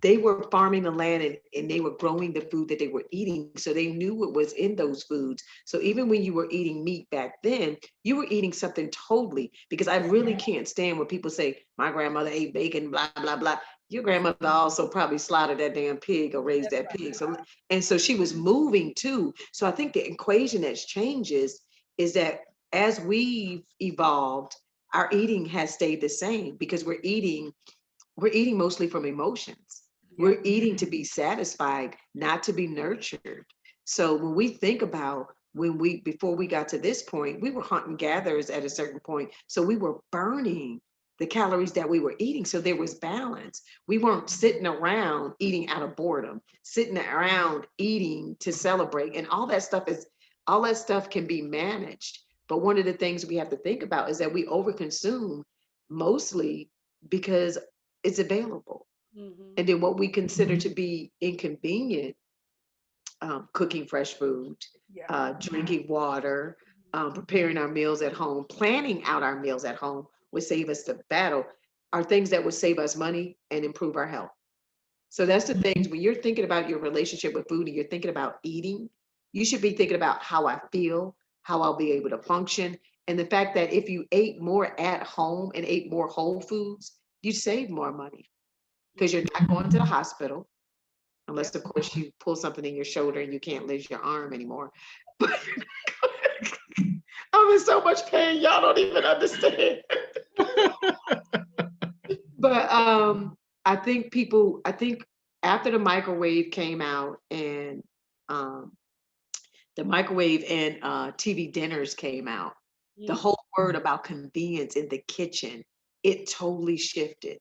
they were farming the land, and they were growing the food that they were eating. So they knew what was in those foods. So even when you were eating meat back then, you were eating something totally, because I really can't stand when people say, my grandmother ate bacon, blah, blah, blah. Your grandmother also probably slaughtered that damn pig or raised That's that right. pig. So, and so she was moving too. So I think the equation that's changes is that as we've evolved, our eating has stayed the same, because we're eating mostly from emotions. We're Yep. eating to be satisfied, not to be nurtured. So when we think about before we got to this point, we were hunting gatherers at a certain point. So we were burning the calories that we were eating. So there was balance. We weren't sitting around eating out of boredom, sitting around eating to celebrate. And all that stuff can be managed. But one of the things we have to think about is that we overconsume mostly because it's available. Mm-hmm. And then what we consider to be inconvenient, cooking fresh food, Yeah. drinking water, preparing our meals at home, planning out our meals at home would save us the battle, are things that would save us money and improve our health. So that's the things when you're thinking about your relationship with food and you're thinking about eating, you should be thinking about how I feel, how I'll be able to function. And the fact that if you ate more at home and ate more whole foods, you save more money, because you're not going to the hospital, unless Yep. of course you pull something in your shoulder and you can't lift your arm anymore. But I'm in so much pain, y'all don't even understand. But I think after the microwave came out, and um, the microwave and TV dinners came out, the Mm-hmm. whole word about convenience in the kitchen, it totally shifted.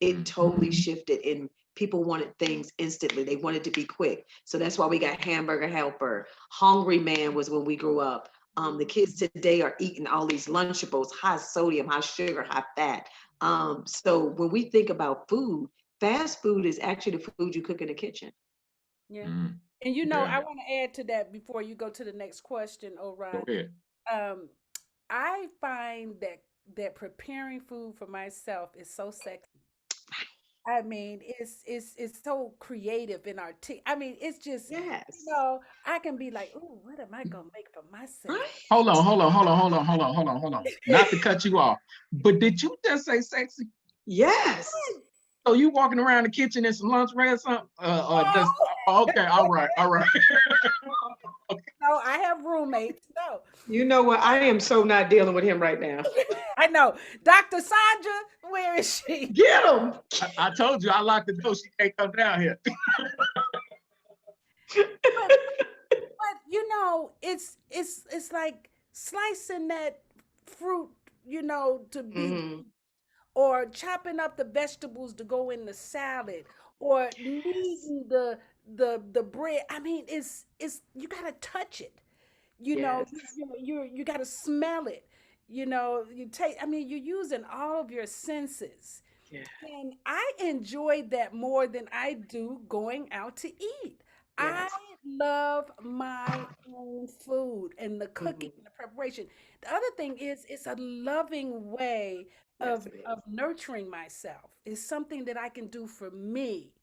It Mm. totally shifted, and people wanted things instantly. They wanted to be quick. So that's why we got Hamburger Helper. Hungry Man was when we grew up. The kids today are eating all these Lunchables, high sodium, high sugar, high fat. So when we think about food, fast food is actually the food you cook in the kitchen. Yeah. Mm. And Yeah. I want to add to that before you go to the next question, Go Orion. ahead. Um, I find that preparing food for myself is so sexy. I mean, it's so creative in our I mean, it's just, Yes. I can be like, "Ooh, what am I gonna make for myself?" Right. Not to cut you off, but did you just say sexy? Yes. So you walking around the kitchen in some lingerie or something? Just No, okay, all right. no, I have roommates. No, You know what? I am so not dealing with him right now. I know. Dr. Sandra, where is she? Get him. I told you I locked the door. She can't come down here. But it's like slicing that fruit, to be, Hmm. or chopping up the vegetables to go in the salad, or Yes. kneading the bread. I mean, it's you gotta touch it. Yes. You gotta smell it. You take. I mean, you're using all of your senses, Yeah. and I enjoy that more than I do going out to eat. I Yes. love my own food and the cooking Hmm. and the preparation. The other thing is, it's a loving way Yes, of it of is. nurturing myself. It's something that I can do for me.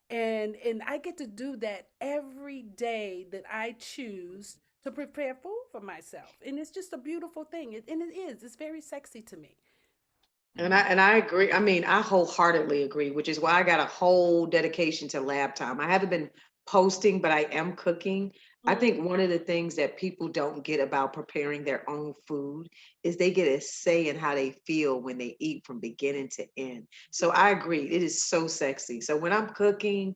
And I get to do that every day that I choose to prepare food for myself. And it's just a beautiful thing. And it is. It's very sexy to me. And I agree. I mean, I wholeheartedly agree, which is why I got a whole dedication to lab time. I haven't been posting, but I am cooking. I Mm, think one of the things that people don't get about preparing their own food is they get a say in how they feel when they eat from beginning to end. So I agree. It is so sexy. So when I'm cooking,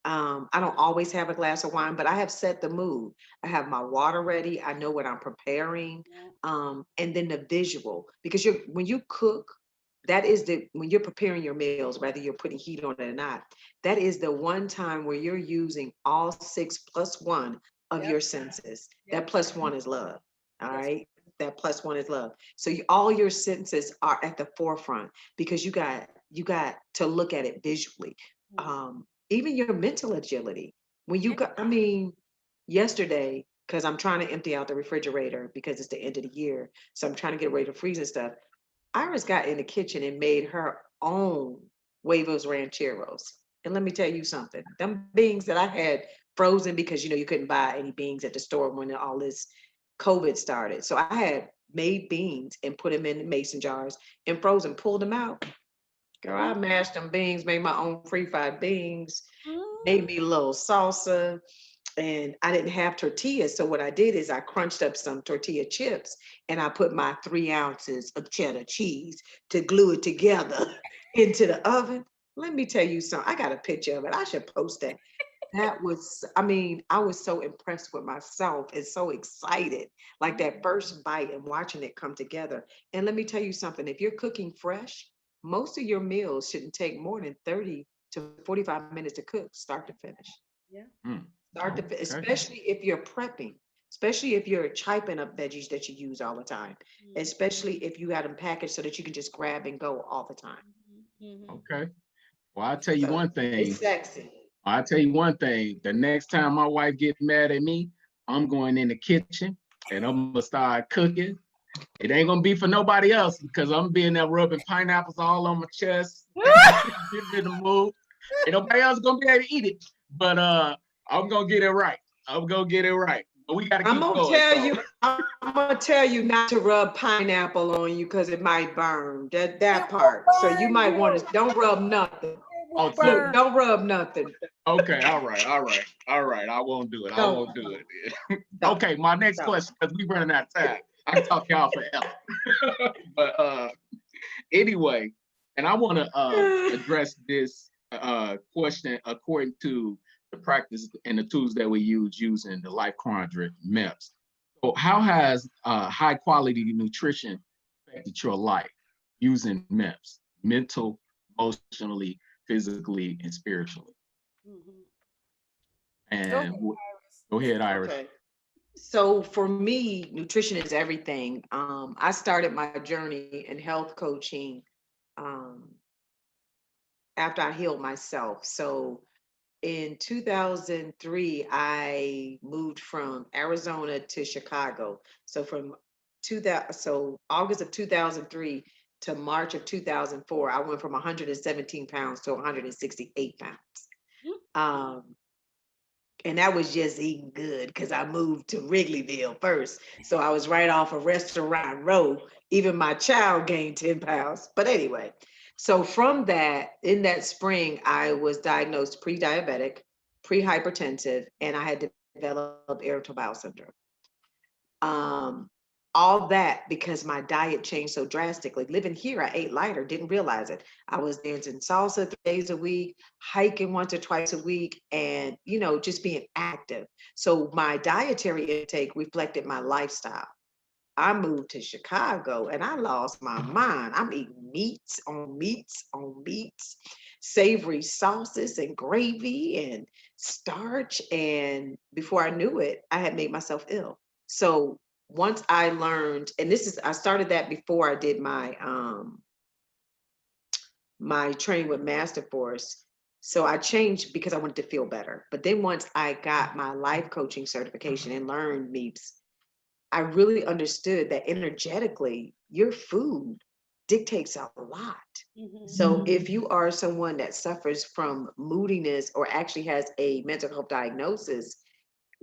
I don't always have a glass of wine, but I have set the mood. I have my water ready. I know what I'm preparing. yeah, And then the visual, because when you cook, that is when you're preparing your meals, whether you're putting heat on it or not, that is the one time where you're using all six plus one of yep, your senses. That yep. plus one is love. All That's right. That plus one is love. So all your senses are at the forefront because you got to look at it visually. mm, Even your mental agility. When you yeah. got, I mean, yesterday, because I'm trying to empty out the refrigerator because it's the end of the year. So I'm trying to get ready to freeze and stuff. Iris got in the kitchen and made her own huevos rancheros. And let me tell you something, them beans that I had frozen because you couldn't buy any beans at the store when all this COVID started. So I had made beans and put them in mason jars and frozen, pulled them out. Girl, I Mm, mashed them beans, made my own free-fried beans, made mm, me a little salsa, and I didn't have tortillas. So what I did is I crunched up some tortilla chips and I put my 3 ounces of cheddar cheese to glue it together into the oven. Let me tell you something. I got a picture of it. I should post that. That was, I mean, I was so impressed with myself and so excited, like that first bite and watching it come together. And let me tell you something, if you're cooking fresh, most of your meals shouldn't take more than 30 to 45 minutes to cook, start to finish. yeah. Mm, okay. Especially if you're prepping, especially if you're chopping up veggies that you use all the time, Mm, especially if you got them packaged so that you can just grab and go all the time. mhm, Okay. Well, I'll tell you So one it's thing. sexy. I'll tell you one thing. The next time my wife gets mad at me, I'm going in the kitchen and I'm gonna start cooking. It ain't gonna be for nobody else because I'm being there rubbing pineapples all on my chest, getting in the mood. Ain't nobody else gonna be able to eat it. But I'm gonna get it right. I'm gonna get it right. But we gotta I'm keep gonna going. tell So you, I'm gonna tell you not to rub pineapple on you because it might burn. That It will part. So you burn might want to you. don't rub nothing. It will oh see, Look, burn. don't rub nothing. okay, all right. I won't do it. I Don't, won't do it. don't, Okay, my next don't. question, because we running out of time. I can talk y'all forever. But anyway, and I want to address this question according to the practice and the tools that we use using the Life Quadrant MEPS. So, how has high quality nutrition affected your life using MEPS, mental, emotionally, physically, and spiritually? Mhm. Go ahead, And Iris. go ahead, Iris. Okay. So for me, nutrition is everything. I started my journey in health coaching um, after I healed myself. So in 2003, I moved from Arizona to Chicago. So from 2000, so August of 2003 to March of 2004, I went from 117 pounds to 168 pounds. Um, and that was just eating good because I moved to Wrigleyville first. So I was right off of Restaurant Row. Even my child gained 10 pounds. But anyway, so from that, in that spring, I was diagnosed pre-diabetic, pre-hypertensive, and I had developed irritable bowel syndrome. Um, all that because my diet changed so drastically. Living here, I ate lighter, didn't realize it. I was dancing salsa 3 days a week, hiking once or twice a week, and just being active. So my dietary intake reflected my lifestyle. I moved to Chicago and I lost my mind. I'm eating meats on meats on meats, savory sauces and gravy and starch. And before I knew it, I had made myself ill. So once I learned, and I started that before I did my training with Master Force. So I changed because I wanted to feel better. But then once I got my life coaching certification and learned MEEPS, I really understood that energetically, your food dictates a lot. So if you are someone that suffers from moodiness or actually has a mental health diagnosis,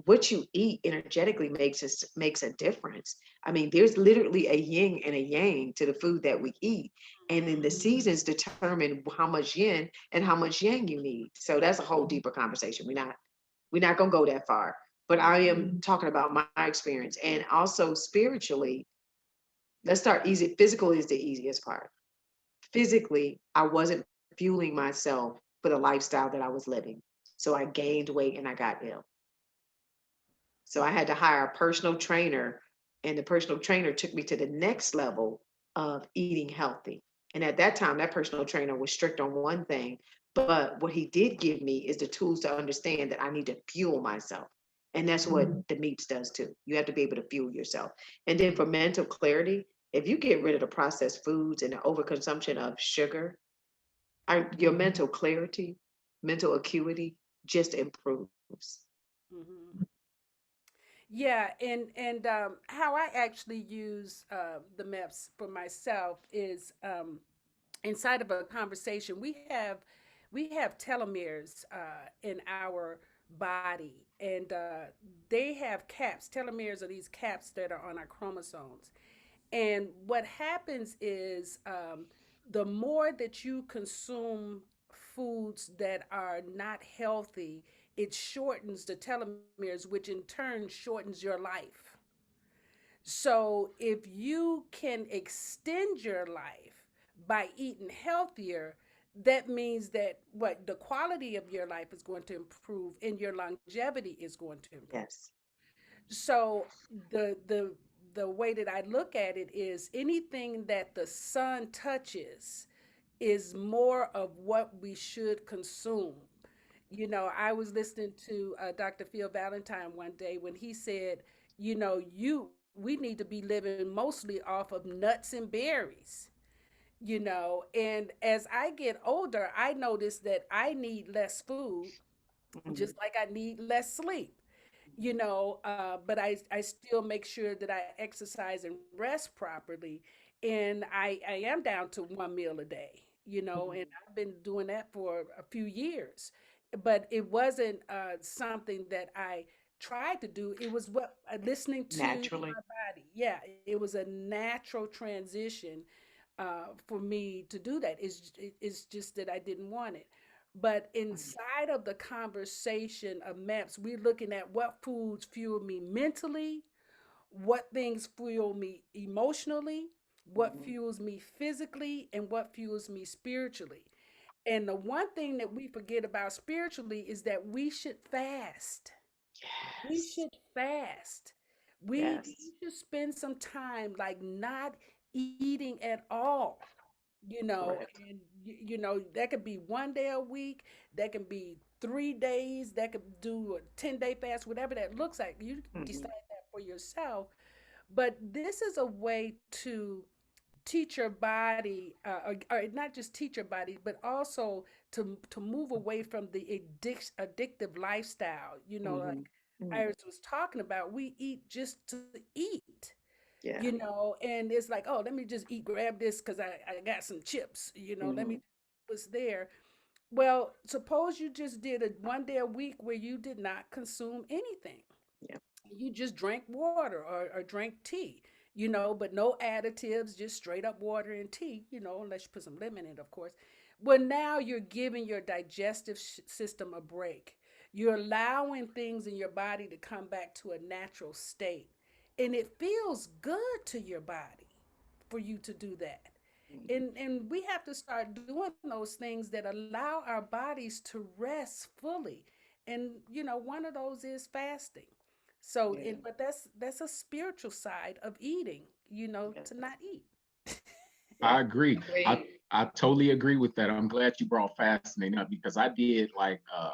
what you eat energetically makes a difference. I mean, there's literally a yin and a yang to the food that we eat. And then the seasons determine how much yin and how much yang you need. So that's a whole deeper conversation. We're not gonna go that far. But I am talking about my experience. And also spiritually, let's start easy. Physical is the easiest part. Physically, I wasn't fueling myself for the lifestyle that I was living. So I gained weight and I got ill. So I had to hire a personal trainer, and the personal trainer took me to the next level of eating healthy. And at that time, that personal trainer was strict on one thing, but what he did give me is the tools to understand that I need to fuel myself. And that's what the MEEPS does too. You have to be able to fuel yourself. And then for mental clarity, if you get rid of the processed foods and the overconsumption of sugar, your mental clarity, mental acuity just improves. Mm-hmm. Yeah, and how I actually use the MEPS for myself is inside of a conversation we have telomeres in our body, and they have caps. Telomeres are these caps that are on our chromosomes, and what happens is the more that you consume foods that are not healthy, it shortens the telomeres, which in turn shortens your life. So if you can extend your life by eating healthier, that means that what the quality of your life is going to improve and your longevity is going to improve. Yes. So the way that I look at it is anything that the sun touches is more of what we should consume. I was listening to Dr. Phil Valentine one day when he said, we need to be living mostly off of nuts and berries. And as I get older, I notice that I need less food, just Mhm. like I need less sleep. But I still make sure that I exercise and rest properly. And I am down to one meal a day, and Mhm. I've been doing that for a few years. But it wasn't something that I tried to do. It was what listening to Naturally. my body. Yeah, it was a natural transition for me to do that. It's just that I didn't want it. But Mhm. inside of the conversation of MAPS, we're looking at what foods fuel me mentally, what things fuel me emotionally, what Mhm. fuels me physically, and what fuels me spiritually. And the one thing that we forget about spiritually is that we should fast. We Yes. should fast. We Yes. should spend some time like not eating at all. Correct. And that could be one day a week, that can be 3 days, that could do a 10-day fast, whatever that looks like. You Mhm. decide that for yourself. But this is a way to teach your body, or not just teach your body, but also to move away from the addictive lifestyle. Like Mhm. Mhm. Iris was talking about, we eat just to eat. Yeah. And it's like, oh, let me just grab this because I got some chips, let Hmm. me what's there. Well, suppose you just did a 1 day a week where you did not consume anything. Yeah. You just drank water or drank tea, but no additives, just straight up water and tea, unless you put some lemon in it, of course. Well, now you're giving your digestive system a break. You're allowing things in your body to come back to a natural state. And it feels good to your body for you to do that. Mhm. And we have to start doing those things that allow our bodies to rest fully. And one of those is fasting. So, Yeah. but that's a spiritual side of eating, Yeah. to not eat. Yeah. I agree. I Great. I totally agree with that. I'm glad you brought fasting up because I did like a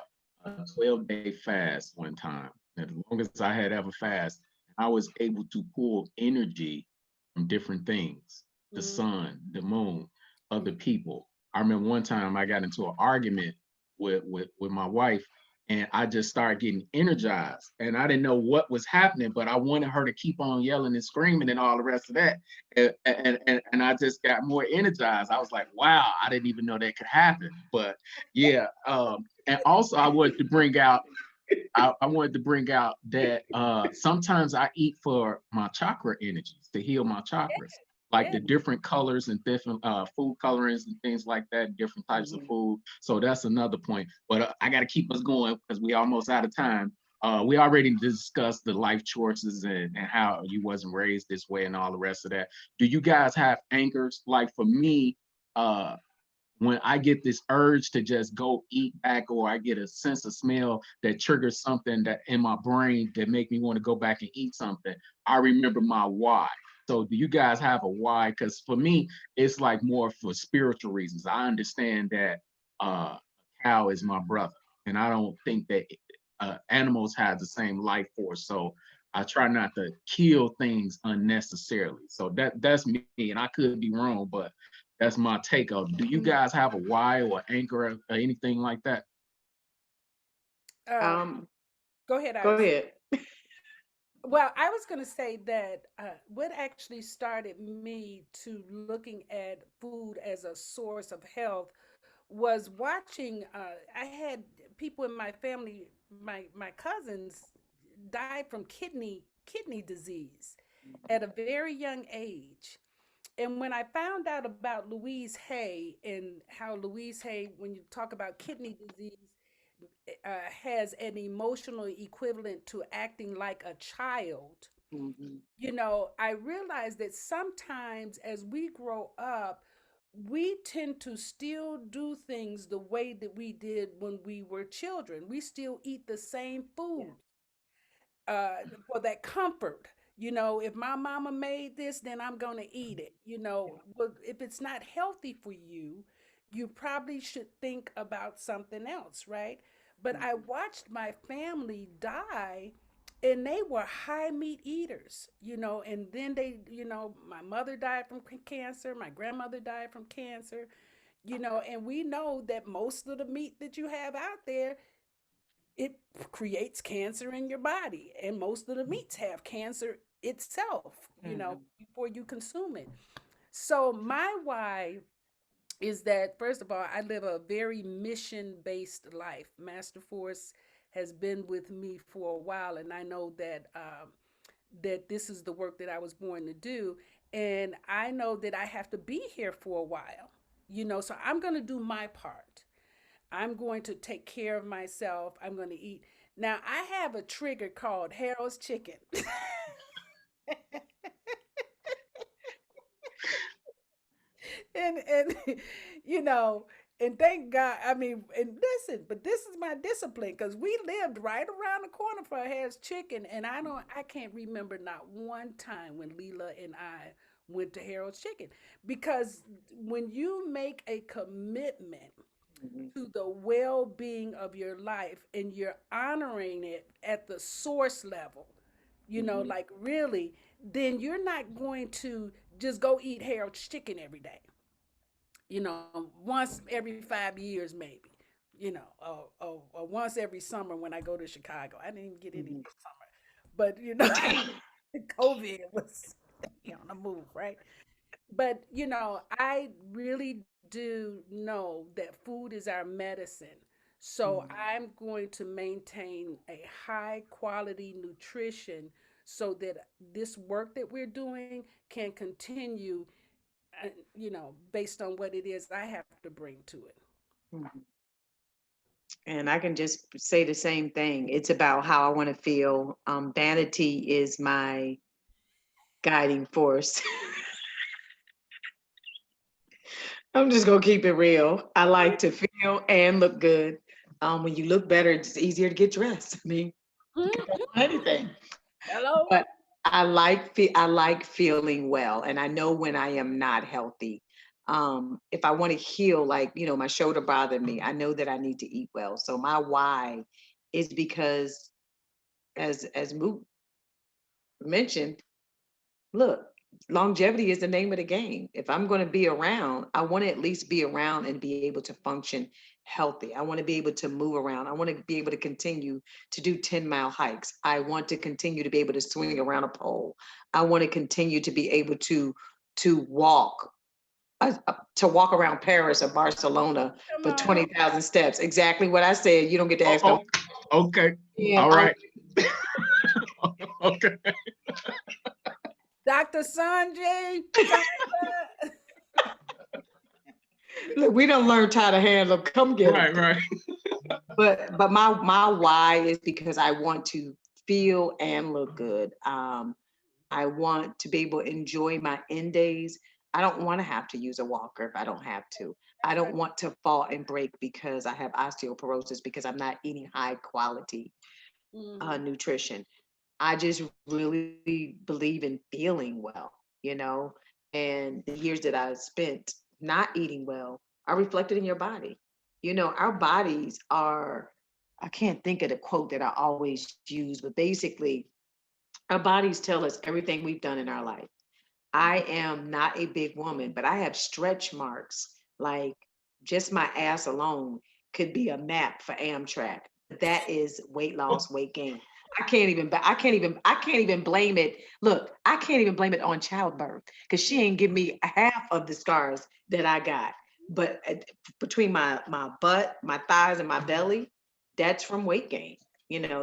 12-day fast one time. And as long as I had ever fast, I was able to pull energy from different things, the Mm, sun, the moon, other mm, people. I remember one time I got into an argument with my wife, and I just started getting energized. And I didn't know what was happening, but I wanted her to keep on yelling and screaming and all the rest of that. And I just got more energized. I was like, wow, I didn't even know that could happen. But yeah, and also I wanted to bring out that sometimes I eat for my chakra energies to heal my chakras, like yeah. the different colors and different food colorings and things like that, different types of Hmm. food. So that's another point. But I got to keep us going because we almost out of time. We already discussed the life choices and how you wasn't raised this way and all the rest of that. Do you guys have anchors? Like for me, uh, when I get this urge to just go eat back, or I get a sense of smell that triggers something that in my brain that make me want to go back and eat something, I remember my why. So do you guys have a why? Because for me, it's like more for spiritual reasons. I understand that a cow is my brother, and I don't think that animals have the same life force. So I try not to kill things unnecessarily. So that's me, and I could be wrong, but that's my take of. Do you guys have a why or anchor or anything like that? Um, Um, Go ahead, Go Iris. ahead. Well, I was going to say that what actually started me to looking at food as a source of health was watching. I had people in my family, my cousins, died from kidney disease at a very young age. And when I found out about Louise Hay and how Louise Hay, when you talk about kidney disease, has an emotional equivalent to acting like a child, Hmm. I realize that sometimes as we grow up, we tend to still do things the way that we did when we were children. We still eat the same Yeah. food uh, for that comfort. If my mama made this, then I'm going to eat it. Yeah. But if it's not healthy for you, you probably should think about something else, right? But I Hmm. watched my family die, and they were high meat eaters, and then my mother died from cancer, my grandmother died from cancer, and we know that most of the meat that you have out there, it creates cancer in your body, and most of the meats have cancer itself, Hmm. before you consume it. So my why is that, first of all, I live a very mission based life. Master Force has been with me for a while, and I know that this is the work that I was born to do, and I know that I have to be here for a while, so I'm going to do my part. I'm going to take care of myself. I'm going to eat. Now, I have a trigger called Harold's Chicken. and you know, and thank God, I mean, and listen, but this is my discipline because we lived right around the corner for Harold's Chicken, and I can't remember not one time when Leela and I went to Harold's Chicken, because when you make a commitment Hmm. to the well being of your life and you're honoring it at the source level, Hmm. like really, then you're not going to just go eat Harold's Chicken every day, once every 5 years, maybe, or once every summer when I go to Chicago. I didn't even get any Hmm. this summer, but, COVID was. be on the move, right? But I really do know that food is our medicine. So Mm, I'm going to maintain a high quality nutrition so that this work that we're doing can continue, based on what it is I have to bring to it. mm. And I can just say the same thing. It's about how I want to feel. Vanity is my guiding force. I'm just gonna keep it real. I like to feel and look good. When you look better, it's easier to get dressed. I mean, you can put on anything. Hello? But I like feeling well, and I know when I am not healthy. If I want to heal, like my shoulder bothered me, I know that I need to eat well. So my why is because, as Moot mentioned, look, longevity is the name of the game. If I'm going to be around, I want to at least be around and be able to function healthy. I want to be able to move around. I want to be able to continue to do 10-mile hikes. I want to continue to be able to swing around a pole. I want to continue to be able to walk to walk around Paris or Barcelona Come for on. 20,000 steps. Exactly what I said. You don't get to Oh, ask no. okay. Yeah, All right. Okay. Dr. Sanjay, look, we don't learn how to handle. Come get Right, them. right. But my why is because I want to feel and look good. I want to be able to enjoy my end days. I don't want to have to use a walker if I don't have to. I don't want to fall and break because I have osteoporosis because I'm not eating high quality Mhm. nutrition. I just really believe in feeling well, you know, and the years that I spent not eating well are reflected in your body. Our bodies are, I can't think of the quote that I always use, but basically, our bodies tell us everything we've done in our life. I am not a big woman, but I have stretch marks. Like just my ass alone could be a map for Amtrak. That is weight loss, weight gain. I can't even blame it. Look, I can't even blame it on childbirth because she ain't give me half of the scars that I got. But between my butt, my thighs, and my belly, that's from weight gain.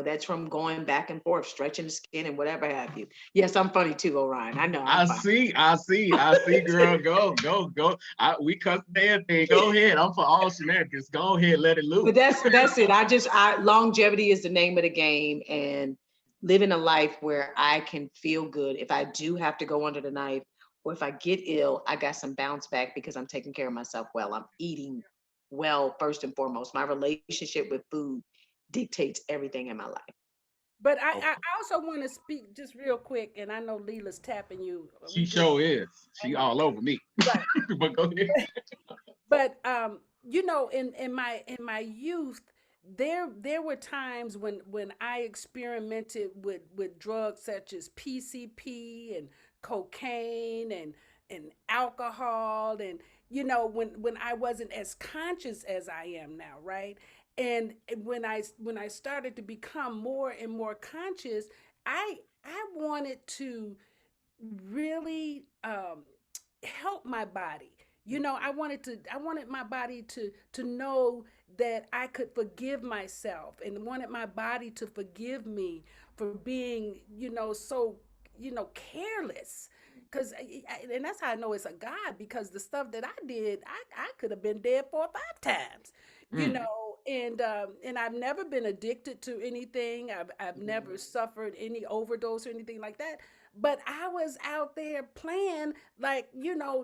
That's from going back and forth, stretching the skin and whatever have you. Yes, I'm funny too, O'Ron. I know I'm I funny. see, I see, I see, girl. Go, go, go. We cut the damn thing. Go ahead. I'm for all shenanigans. Go ahead, let it But loose. that's it. I longevity is the name of the game, and living a life where I can feel good. If I do have to go under the knife, or if I get ill, I got some bounce back because I'm taking care of myself well. I'm eating well first and foremost. My relationship with food dictates everything in my life. But I, Okay. I also want to speak just real quick, and I know Leela's tapping you. She We just sure is. She okay, all over me. right. But go ahead. But in my youth, there were times when I experimented with drugs such as PCP and cocaine and alcohol, and when I wasn't as conscious as I am now, right? And when I started to become more and more conscious, I wanted to really help my body. I wanted my body to know that I could forgive myself, and wanted my body to forgive me for being, so, careless. Cuz and that's how I know it's a God, because the stuff that I did, I could have been dead 4 or 5 times. Mm. And I've never been addicted to anything. I've never suffered any overdose or anything like that, but I was out there playing, like,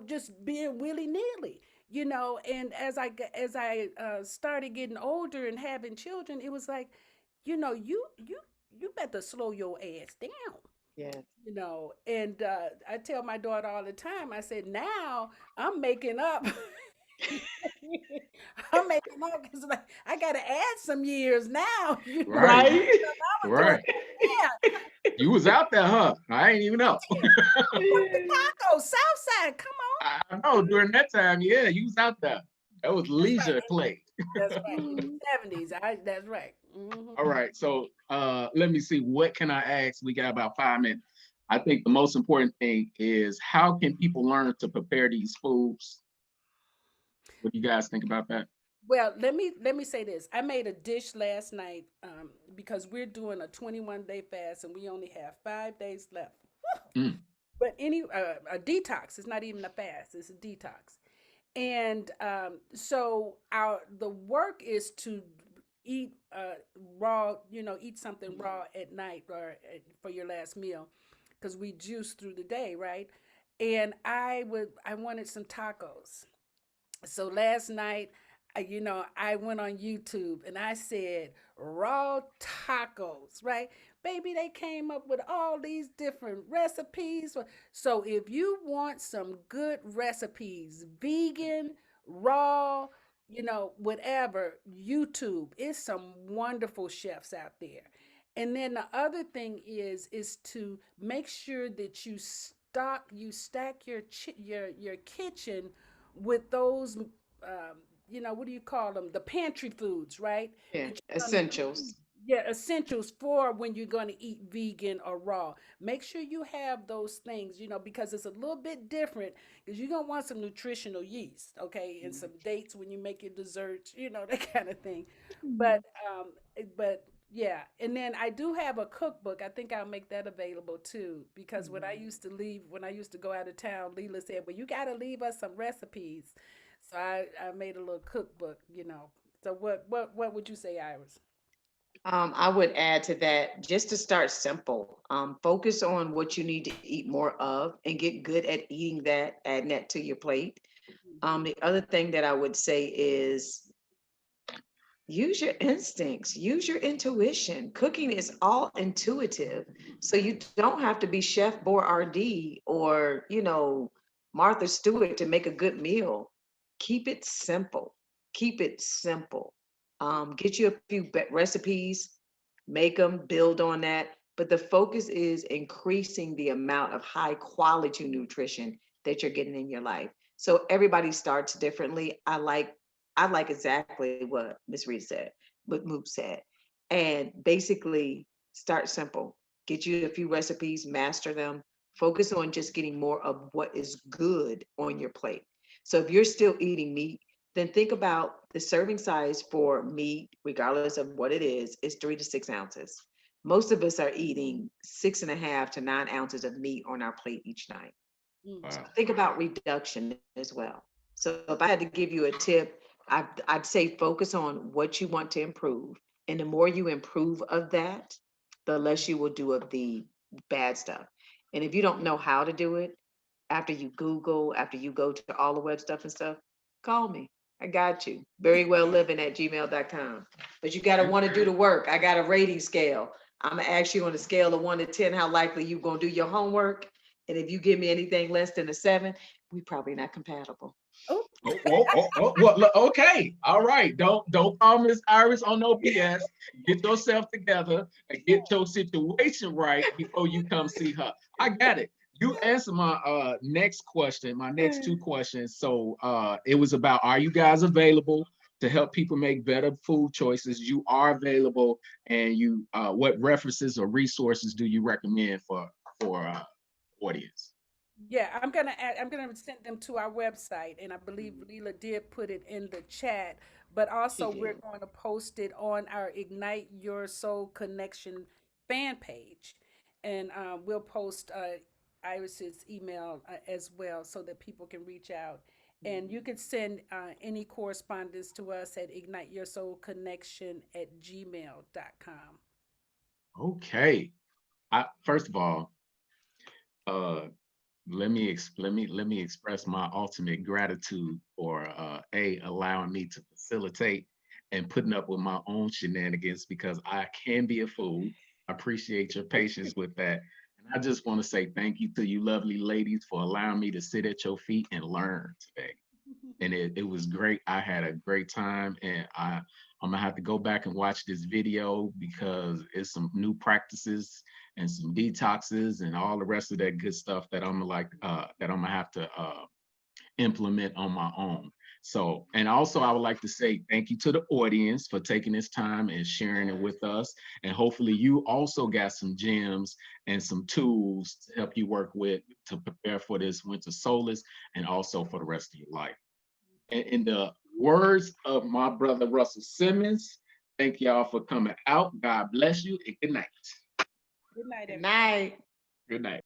just being willy nilly, And as I started getting older and having children, it was like, you better slow your ass down. Yes. And I tell my daughter all the time, I said, now I'm making up. I'm making up because, like, I got to add some years now. Right, Right. I was doing right. You was out there, huh? I ain't even know. Chicago, South Side. Come on. I know during that time, yeah, you was out there. That was That's right. leisure play. That's right. In the 70s. That's right. All right. So let me see. What can I ask? We got about 5 minutes. I think the most important thing is how can people learn to prepare these foods? What do you guys think about that? Well, let me say this. I made a dish last night because we're doing a 21-day fast and we only have 5 days left. Mm, But a detox. It's not even a fast. It's a detox. And so our the work is to eat raw. Eat something raw at night or for your last meal, because we juice through the day, right? And I wanted some tacos. So last night, I went on YouTube and I said raw tacos, right? Baby, they came up with all these different recipes. So if you want some good recipes, vegan, raw, whatever, YouTube, it's some wonderful chefs out there. And then the other thing is to make sure that you stack your kitchen with those what do you call them, the pantry foods, right, Yeah, that you're going to use. essentials. Yeah, essentials for when you're going to eat vegan or raw. Make sure you have those things, because it's a little bit different, because you're going to want some nutritional yeast, okay, and some dates when you make your desserts, that kind of thing. but Mhm. but yeah, and then I do have a cookbook. I think I'll make that available too, because Mhm. when I used to go out of town, Leela said, "Well, you got to leave us some recipes." So I made a little cookbook. So what would you say, Iris? I would add to that just to start simple. Focus on what you need to eat more of and get good at eating that, adding that to your plate. The other thing that I would say is use your instincts, use your intuition. Cooking is all intuitive. So you don't have to be Chef Boyardee or, Martha Stewart to make a good meal. Keep it simple. Keep it simple. Get you a few recipes, make them, build on that. But the focus is increasing the amount of high quality nutrition that you're getting in your life. So everybody starts differently. I like exactly what Miss Reed said, what Moop said. And basically start simple. Get you a few recipes, master them, focus on just getting more of what is good on your plate. So if you're still eating meat, then think about the serving size for meat, regardless of what it is 3 to 6 ounces. Most of us are eating 6.5 to 9 ounces of meat on our plate each night. So Mm-hmm. wow. think about reduction as well. So if I had to give you a tip, I'd say focus on what you want to improve. And the more you improve of that, the less you will do of the bad stuff. And if you don't know how to do it, after you Google, after you go to all the web stuff and stuff, call me. I got you. Very well living at gmail.com. But you got to Okay. want to do the work. I got a rating scale. I'm going to ask you on a scale of 1 to 10 how likely you going to do your homework. And if you give me anything less than a 7, we probably not compatible. Oh, Well, look, okay, all right. Don't call Miss Iris on no BS. Get yourself together and get your situation right before you come see her. I got it. You answer my next question, my next two questions. So it was about, are you guys available to help people make better food choices? You are available, and you what references or resources do you recommend for audience? yeah, I'm gonna send them to our website, and I believe Leela did put it in the chat. But She also, we're did. going to post it on our Ignite Your Soul Connection fan page, and we'll post Iris's email as well, so that people can reach out. And you can send any correspondence to us at igniteyoursoulconnection@gmail.com. Okay. First of all, uh, let me express my ultimate gratitude for allowing me to facilitate and putting up with my own shenanigans, because I can be a fool. I appreciate your patience with that. And I just want to say thank you to you lovely ladies for allowing me to sit at your feet and learn today. And it was great. I had a great time, and I'm gonna have to go back and watch this video because it's some new practices and some detoxes and all the rest of that good stuff that I'm gonna have to implement on my own. So, and also I would like to say thank you to the audience for taking this time and sharing it with us. And hopefully you also got some gems and some tools to help you work with to prepare for this winter solstice and also for the rest of your life. And in the words of my brother Russell Simmons, thank y'all for coming out. God bless you and good night. Good night, Good everyone. night. Good night.